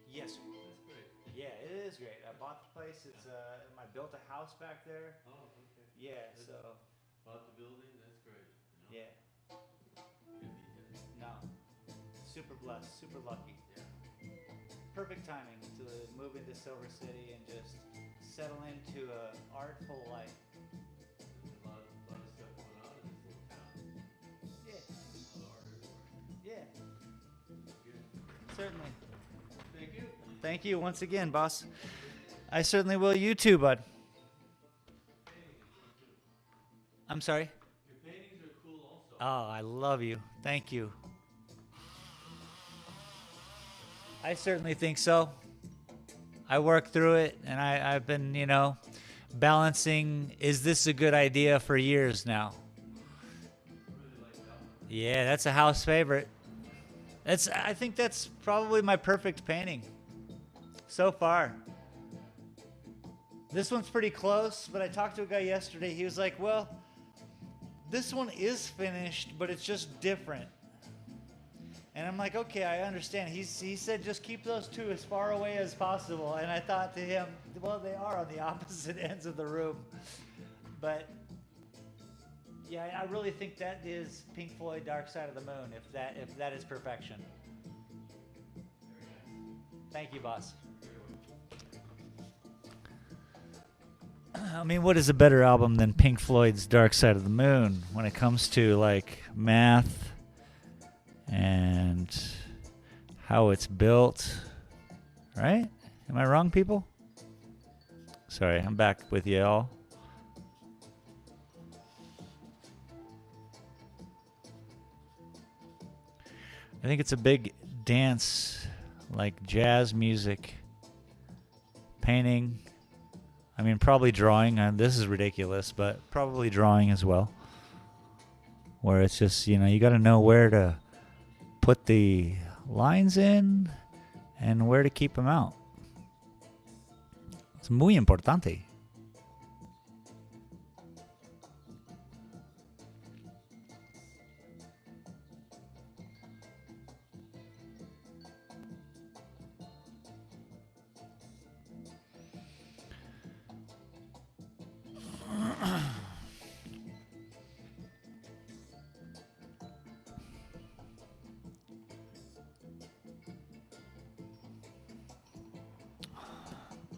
Yes, sir. That's great. Yeah, it is great. I bought the place. It's I built a house back there. Oh, okay. Yeah, so Bought the building, that's great. You know? yeah, Can't beat that. no, super blessed, super lucky. Yeah. Perfect timing to move into Silver City and just settle into a artful life. There's a lot of stuff going on in this little town. Yeah, A lot of art everywhere. yeah, Good. certainly. Thank you. Thank you once again, boss. I certainly will. You too, bud. I'm sorry. Your paintings are cool also. Oh, I love you. Thank you. I certainly think so. I work through it, and I've been, balancing, is this a good idea for years now? Really like that one. Yeah, that's a house favorite. I think that's probably my perfect painting so far. This one's pretty close, but I talked to a guy yesterday. He was like, well, this one is finished, but it's just different. And I'm like, okay, I understand. He said just keep those two as far away as possible. And I thought to him, well, they are on the opposite ends of the room. But yeah, I really think that is Pink Floyd Dark Side of the Moon, if that is perfection. Very nice. Thank you, boss. Very well. I mean, what is a better album than Pink Floyd's Dark Side of the Moon when it comes to like math and how it's built, right? Am I wrong, people? Sorry, I'm back with you all. I think it's a big dance, like jazz music, painting. I mean, probably drawing. This is ridiculous, but probably drawing as well. Where it's just, you got to know where to put the lines in and where to keep them out. It's muy importante.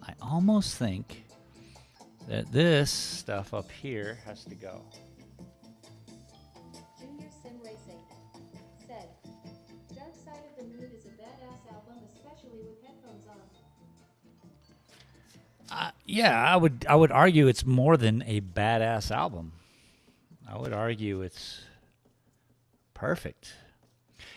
I almost think that this stuff up here has to go. Junior Sim Racing said, Dark Side of the Moon is a badass album, especially with headphones on. Yeah, I would argue it's more than a badass album. I would argue it's perfect.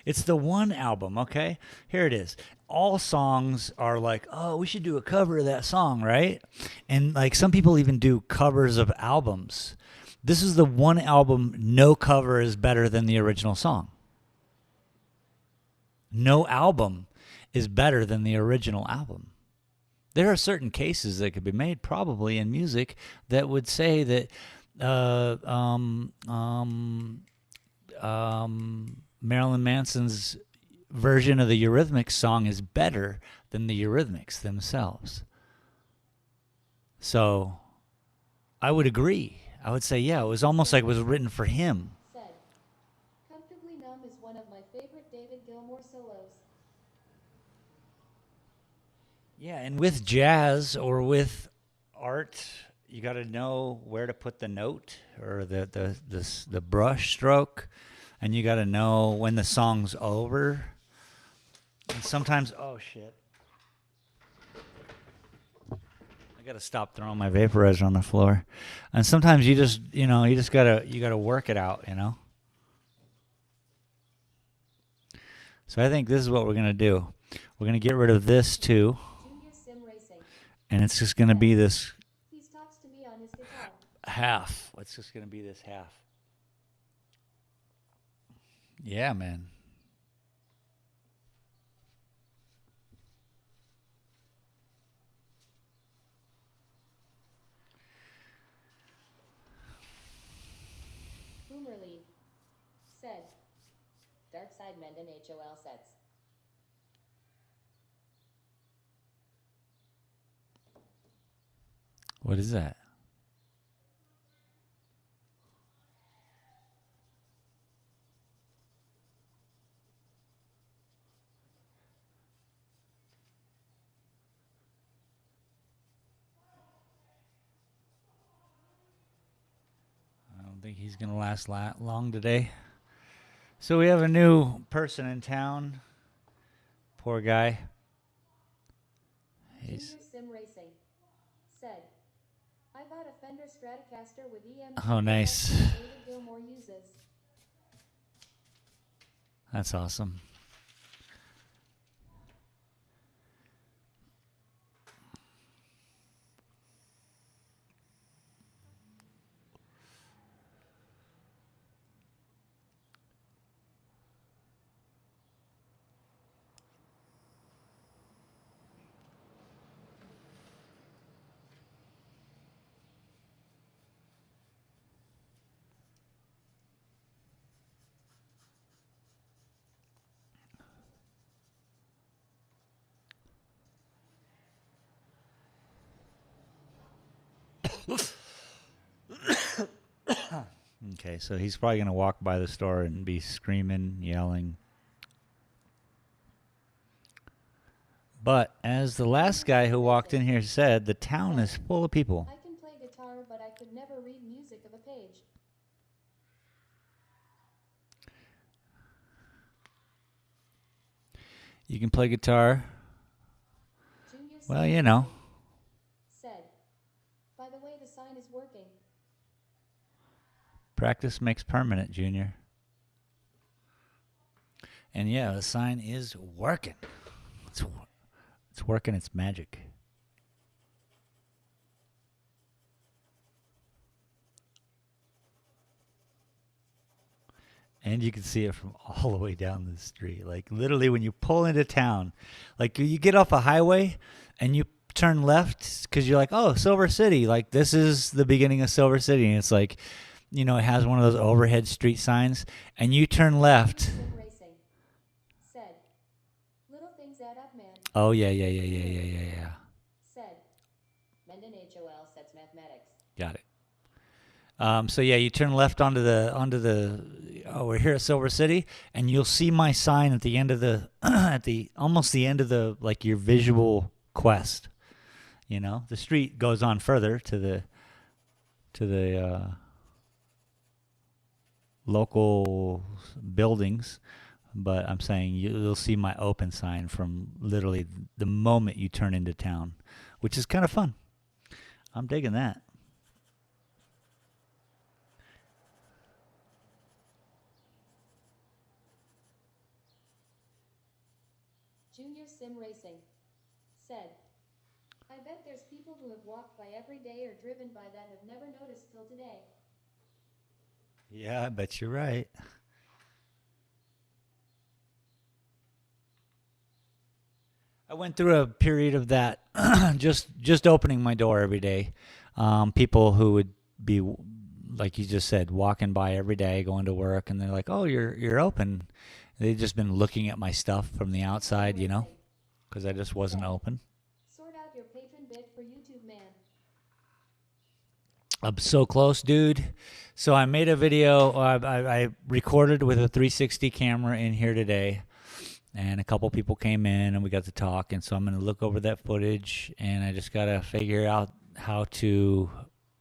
It's the one album, okay? Here it is. All songs are like, oh, we should do a cover of that song, right? And like some people even do covers of albums. This is the one album no cover is better than the original song. No album is better than the original album. There are certain cases that could be made probably in music that would say that Marilyn Manson's version of the Eurythmics song is better than the Eurythmics themselves. So I would agree. I would say, yeah, it was almost like it was written for him. Said, Comfortably Numb is one of my favorite David Gilmour solos. Yeah, and with jazz or with art, you got to know where to put the note or the brush stroke, and you got to know when the song's over. And sometimes, oh shit, I got to stop throwing my vaporizer on the floor. And sometimes you just, you gotta work it out, So I think this is what we're gonna do. We're gonna get rid of this too. Junior Sim Racing. And it's just going to be this He talks to me on his guitar. half. It's just going to be this half. Yeah, man. Boomerly. Said, Dark Side Mendon HOL sets. What is that? I don't think he's going to last long today. So we have a new person in town. Poor guy. Junior Sim Racing. Said, I bought a Fender Stratocaster with EMG. Oh, nice. David Gilmour uses. That's awesome. Okay, so he's probably going to walk by the store and be screaming, yelling. But as the last guy who walked in here said, the town is full of people. I can play guitar, but I could never read music of a page. You can play guitar. Junior Well, Sim you know. Said, by the way, the sign is working. Practice makes permanent, Junior. And yeah, the sign is working. It's working its magic. And you can see it from all the way down the street. Like literally when you pull into town, like you get off a highway and you turn left because you're like, oh, Silver City. Like this is the beginning of Silver City. And it's like, it has one of those overhead street signs. And you turn left. Sim Racing. Said, little things add up, man. Oh, yeah. Said, Mendon HOL sets mathematics. Got it. So yeah, you turn left onto the. Oh, we're here at Silver City, and you'll see my sign at the end of the almost the end of the like your visual quest. The street goes on further to the local buildings, but I'm saying you'll see my open sign from literally the moment you turn into town, which is kind of fun. I'm digging that. Junior Sim Racing said, I bet there's people who have walked by every day or driven by that have never noticed till today. Yeah, I bet you're right. I went through a period of that, just opening my door every day. People who would be, like you just said, walking by every day, going to work, and they're like, "Oh, you're open." They've just been looking at my stuff from the outside, you know, because I just wasn't open. Sort out your patron bit for YouTube, man. I'm so close, dude. So I made a video. I recorded with a 360 camera in here today, and a couple people came in, and we got to talk. And so I'm going to look over that footage, and I just got to figure out how to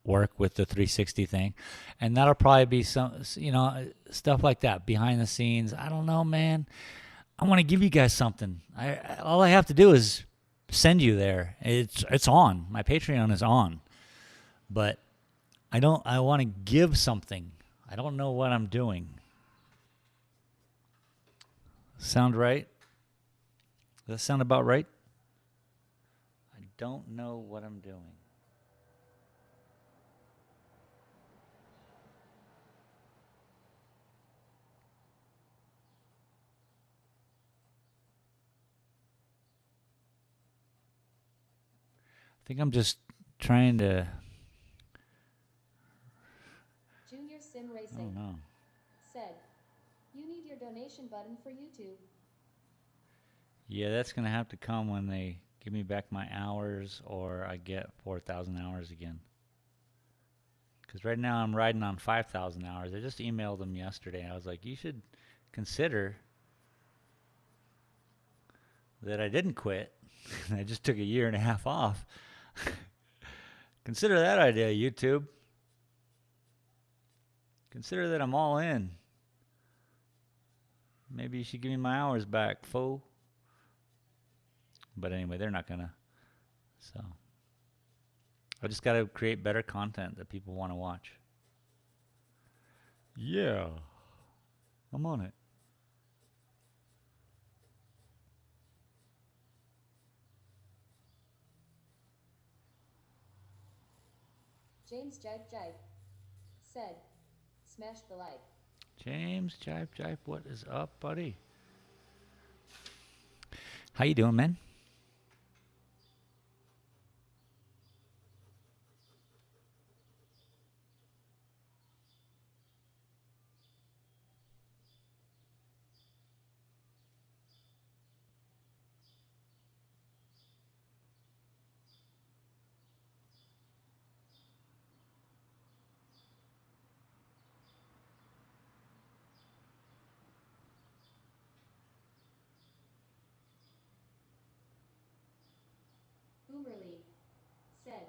work with the 360 thing. And that'll probably be some, stuff like that behind the scenes. I don't know, man. I want to give you guys something. All I have to do is send you there. It's on. My Patreon is on. But I want to give something. I don't know what I'm doing. Sound right? Does that sound about right? I don't know what I'm doing. I think I'm just trying to. Junior Sim I Racing don't know. said, you need your donation button for YouTube. Yeah, that's going to have to come when they give me back my hours or I get 4,000 hours again. Because right now I'm riding on 5,000 hours. I just emailed them yesterday. I was like, you should consider that I didn't quit. I just took a year and a half off. Consider that idea, YouTube. Consider that I'm all in. Maybe you should give me my hours back, fool. But anyway, they're not gonna. So I just gotta create better content that people want to watch. Yeah, I'm on it. James Jipe Jipe said, smash the like. James, Jipe, what is up, buddy? How you doing, man? Boomerly said,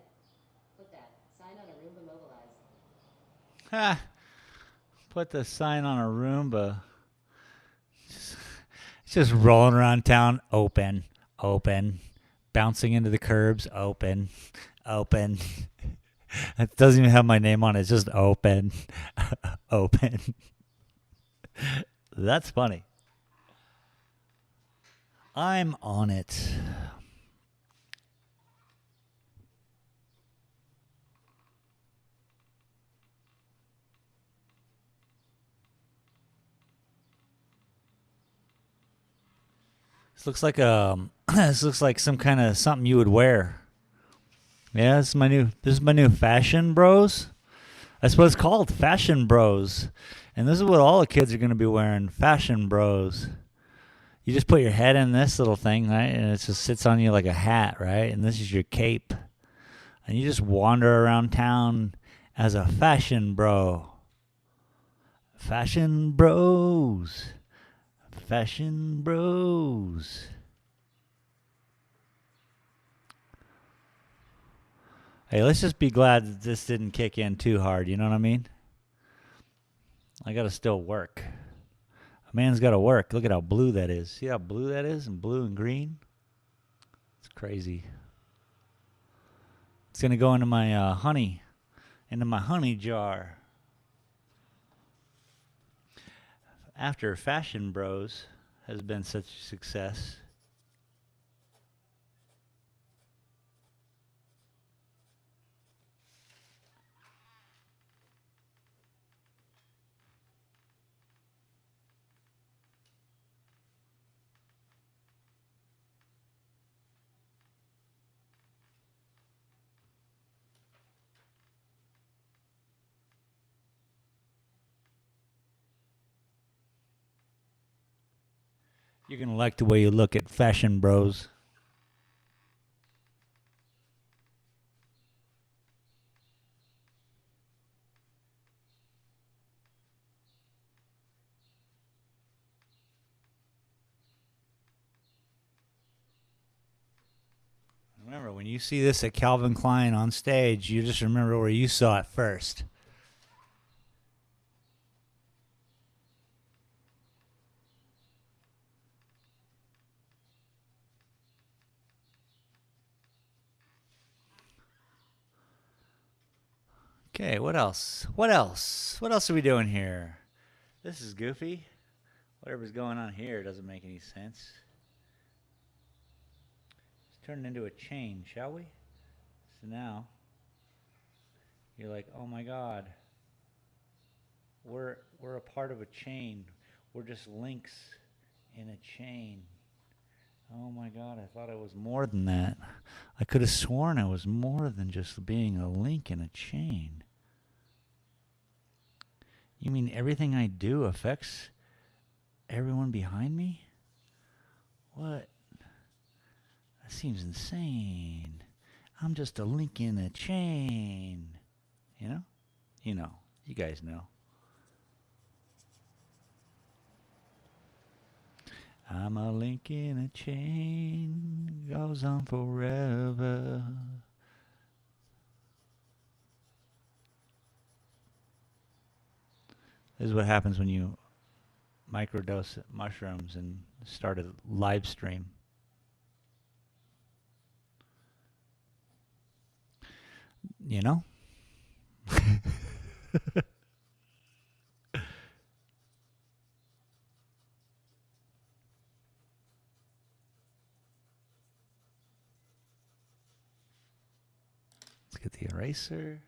put that sign on a Roomba mobilize. Ha! Put the sign on a Roomba. It's just rolling around town, open, bouncing into the curbs, open. It doesn't even have my name on it. It's just open. That's funny. I'm on it. This looks like this looks like some kind of something you would wear. Yeah, this is my new fashion bros. That's what it's called, fashion bros. And this is what all the kids are going to be wearing, fashion bros. You just put your head in this little thing, right? And it just sits on you like a hat, right? And this is your cape. And you just wander around town as a fashion bro. Fashion bros. Fashion bros. Hey, let's just be glad that this didn't kick in too hard. You know what I mean? I got to still work. A man's got to work. Look at how blue that is. See how blue that is? And blue and green? It's crazy. It's going to go into my honey jar. After Fashion Bros has been such a success, you're going to like the way you look at Fashion Bros. Remember, when you see this at Calvin Klein on stage, you just remember where you saw it first. Okay, what else? What else? What else are we doing here? This is goofy. Whatever's going on here doesn't make any sense. Let's turn it into a chain, shall we? So now you're like, oh my God, we're a part of a chain. We're just links in a chain. Oh my God, I thought I was more than that. I could have sworn I was more than just being a link in a chain. You mean everything I do affects everyone behind me? What? That seems insane. I'm just a link in a chain. You know? You know. You guys know. I'm a link in a chain, goes on forever. This is what happens when you microdose mushrooms and start a live stream. You know? Let's get the eraser.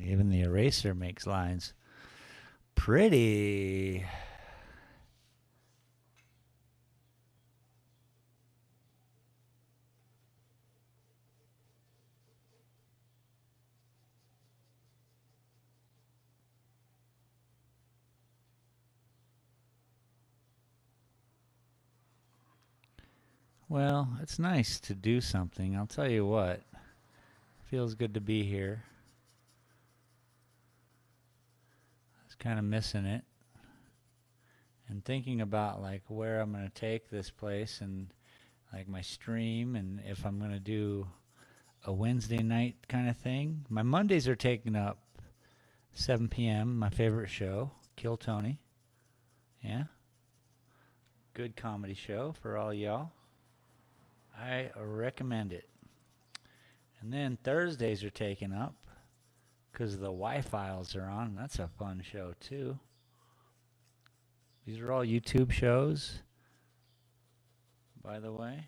Even the eraser makes lines. Pretty. Well, it's nice to do something. I'll tell you what. Feels good to be here. I was kind of missing it. And thinking about like where I'm going to take this place and like my stream and if I'm going to do a Wednesday night kind of thing. My Mondays are taken up 7 p.m. My favorite show, Kill Tony. Yeah. Good comedy show for all y'all. I recommend it. And then Thursdays are taken up because the Y-Files are on. That's a fun show too. These are all YouTube shows, by the way.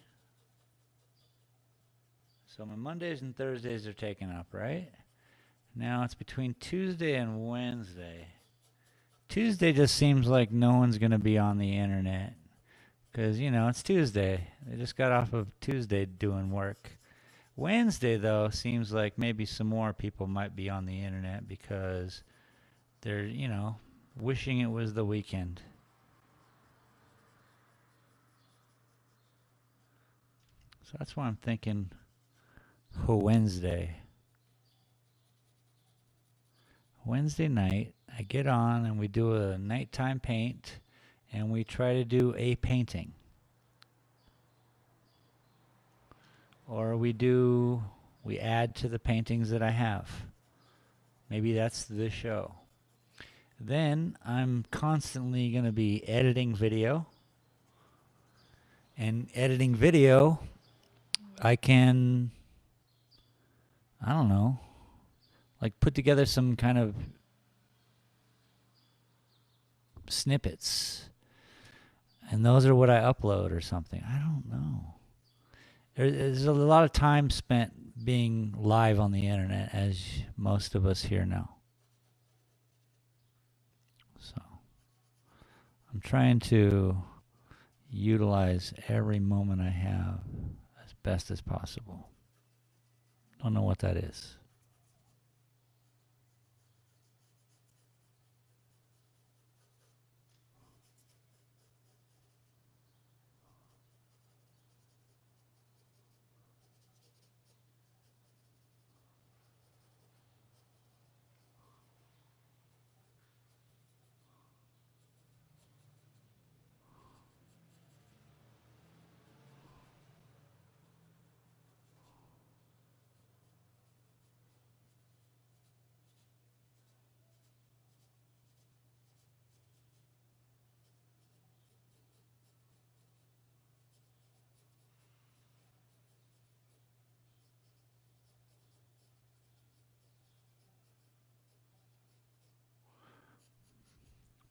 So my Mondays and Thursdays are taken up, right? Now it's between Tuesday and Wednesday. Tuesday just seems like no one's going to be on the internet because, you know, it's Tuesday. They just got off of Tuesday doing work. Wednesday, though, seems like maybe some more people might be on the internet because they're, you know, wishing it was the weekend. So that's why I'm thinking Wednesday. Wednesday night, I get on and we do a nighttime paint and we try to do a painting. Or we add to the paintings that I have. Maybe that's the show. Then I'm constantly going to be editing video. And editing video, I can, I don't know, like put together some kind of snippets. And those are what I upload or something. I don't know. There's a lot of time spent being live on the internet, as most of us here know. So I'm trying to utilize every moment I have as best as possible. Don't know what that is.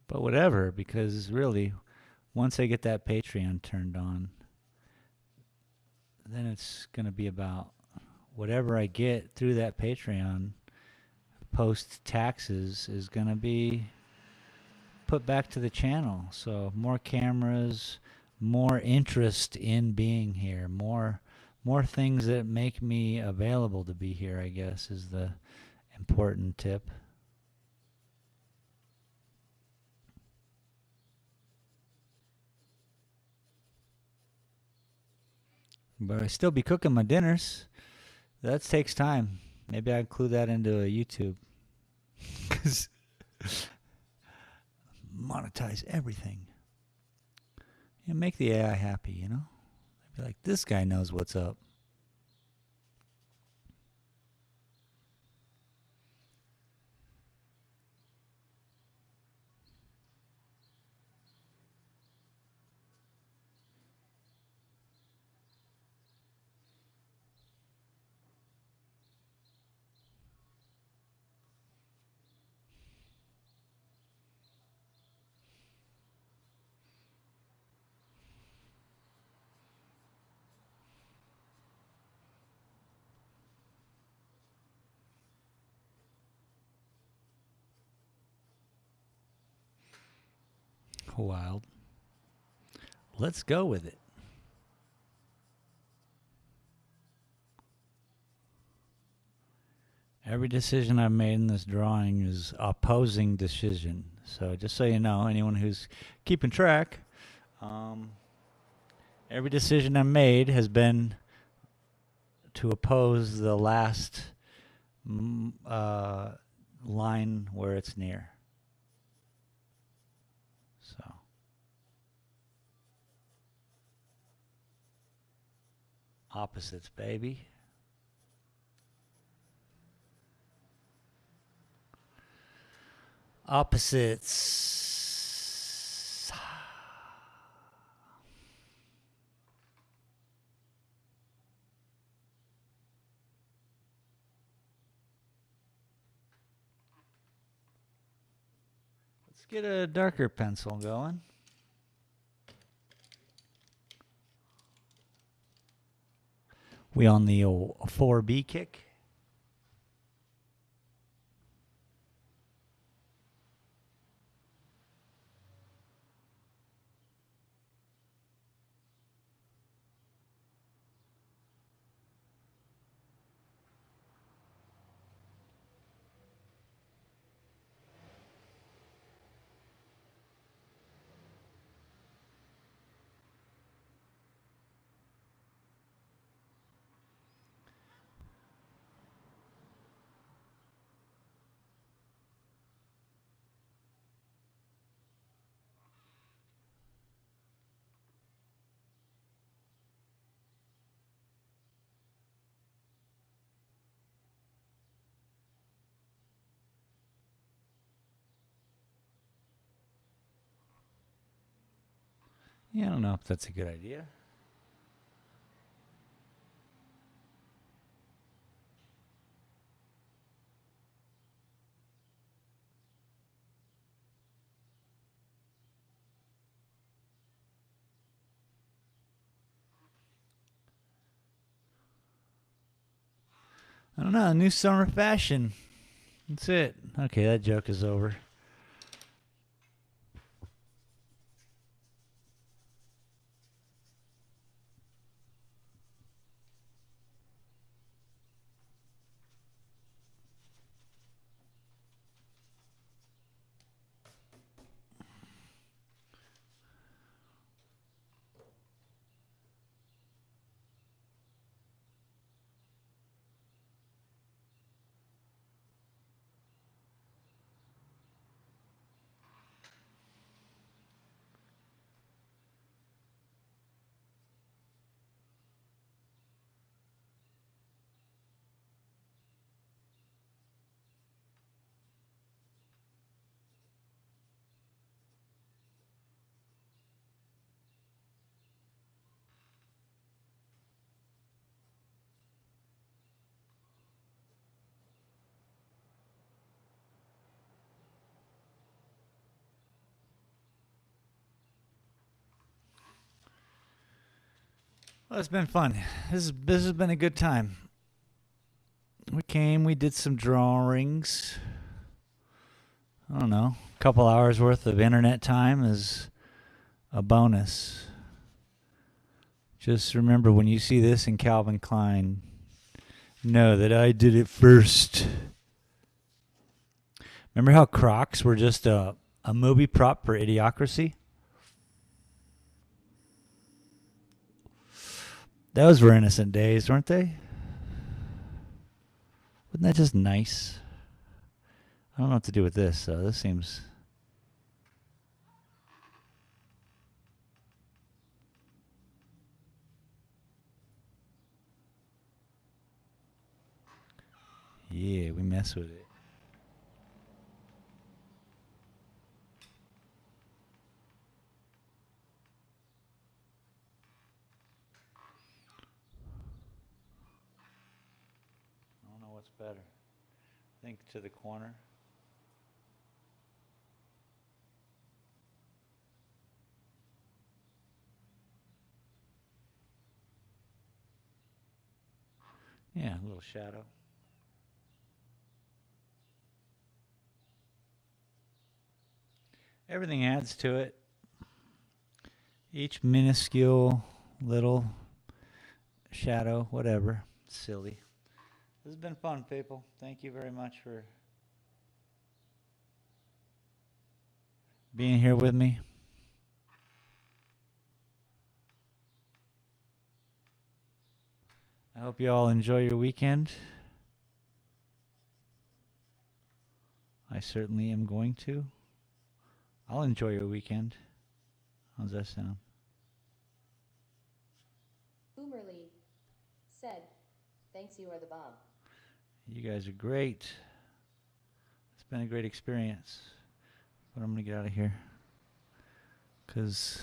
But whatever, because really, once I get that Patreon turned on, then it's going to be about whatever I get through that Patreon post taxes is going to be put back to the channel. So more cameras, more interest in being here, more things that make me available to be here, I guess, is the important tip. But I still be cooking my dinners. That takes time. Maybe I include that into a YouTube. Because monetize everything. You know, make the AI happy, you know? Be like, this guy knows what's up. Wild. Let's go with it. Every decision I've made in this drawing is opposing decision. So just so you know, anyone who's keeping track, every decision I made has been to oppose the last line where it's near. So opposites, baby. Opposites. Let's get a darker pencil going. We on the 4B kick? Yeah, I don't know if that's a good idea. I don't know. New summer fashion. That's it. Okay, that joke is over. Well, it's been fun. This has been a good time. We came, we did some drawings. I don't know, a couple hours worth of internet time is a bonus. Just remember when you see this in Calvin Klein, know that I did it first. Remember how Crocs were just a movie prop for Idiocracy? Those were innocent days, weren't they? Wasn't that just nice? I don't know what to do with this, so this seems... Yeah, we mess with it. I don't know what's better. I think to the corner. Yeah, a little shadow. Everything adds to it. Each minuscule little shadow, whatever. Silly. This has been fun, people. Thank you very much for being here with me. I hope you all enjoy your weekend. I certainly am going to. I'll enjoy your weekend. How's that sound? Boomerly said, thanks, you are the bomb. You guys are great. It's been a great experience. But I'm going to get out of here. Because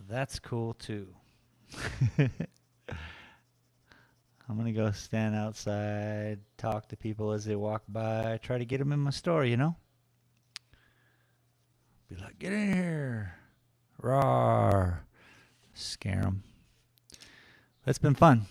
that's cool too. I'm going to go stand outside, talk to people as they walk by, try to get them in my store, you know? Be like, get in here. Roar. Scare them. It's been fun.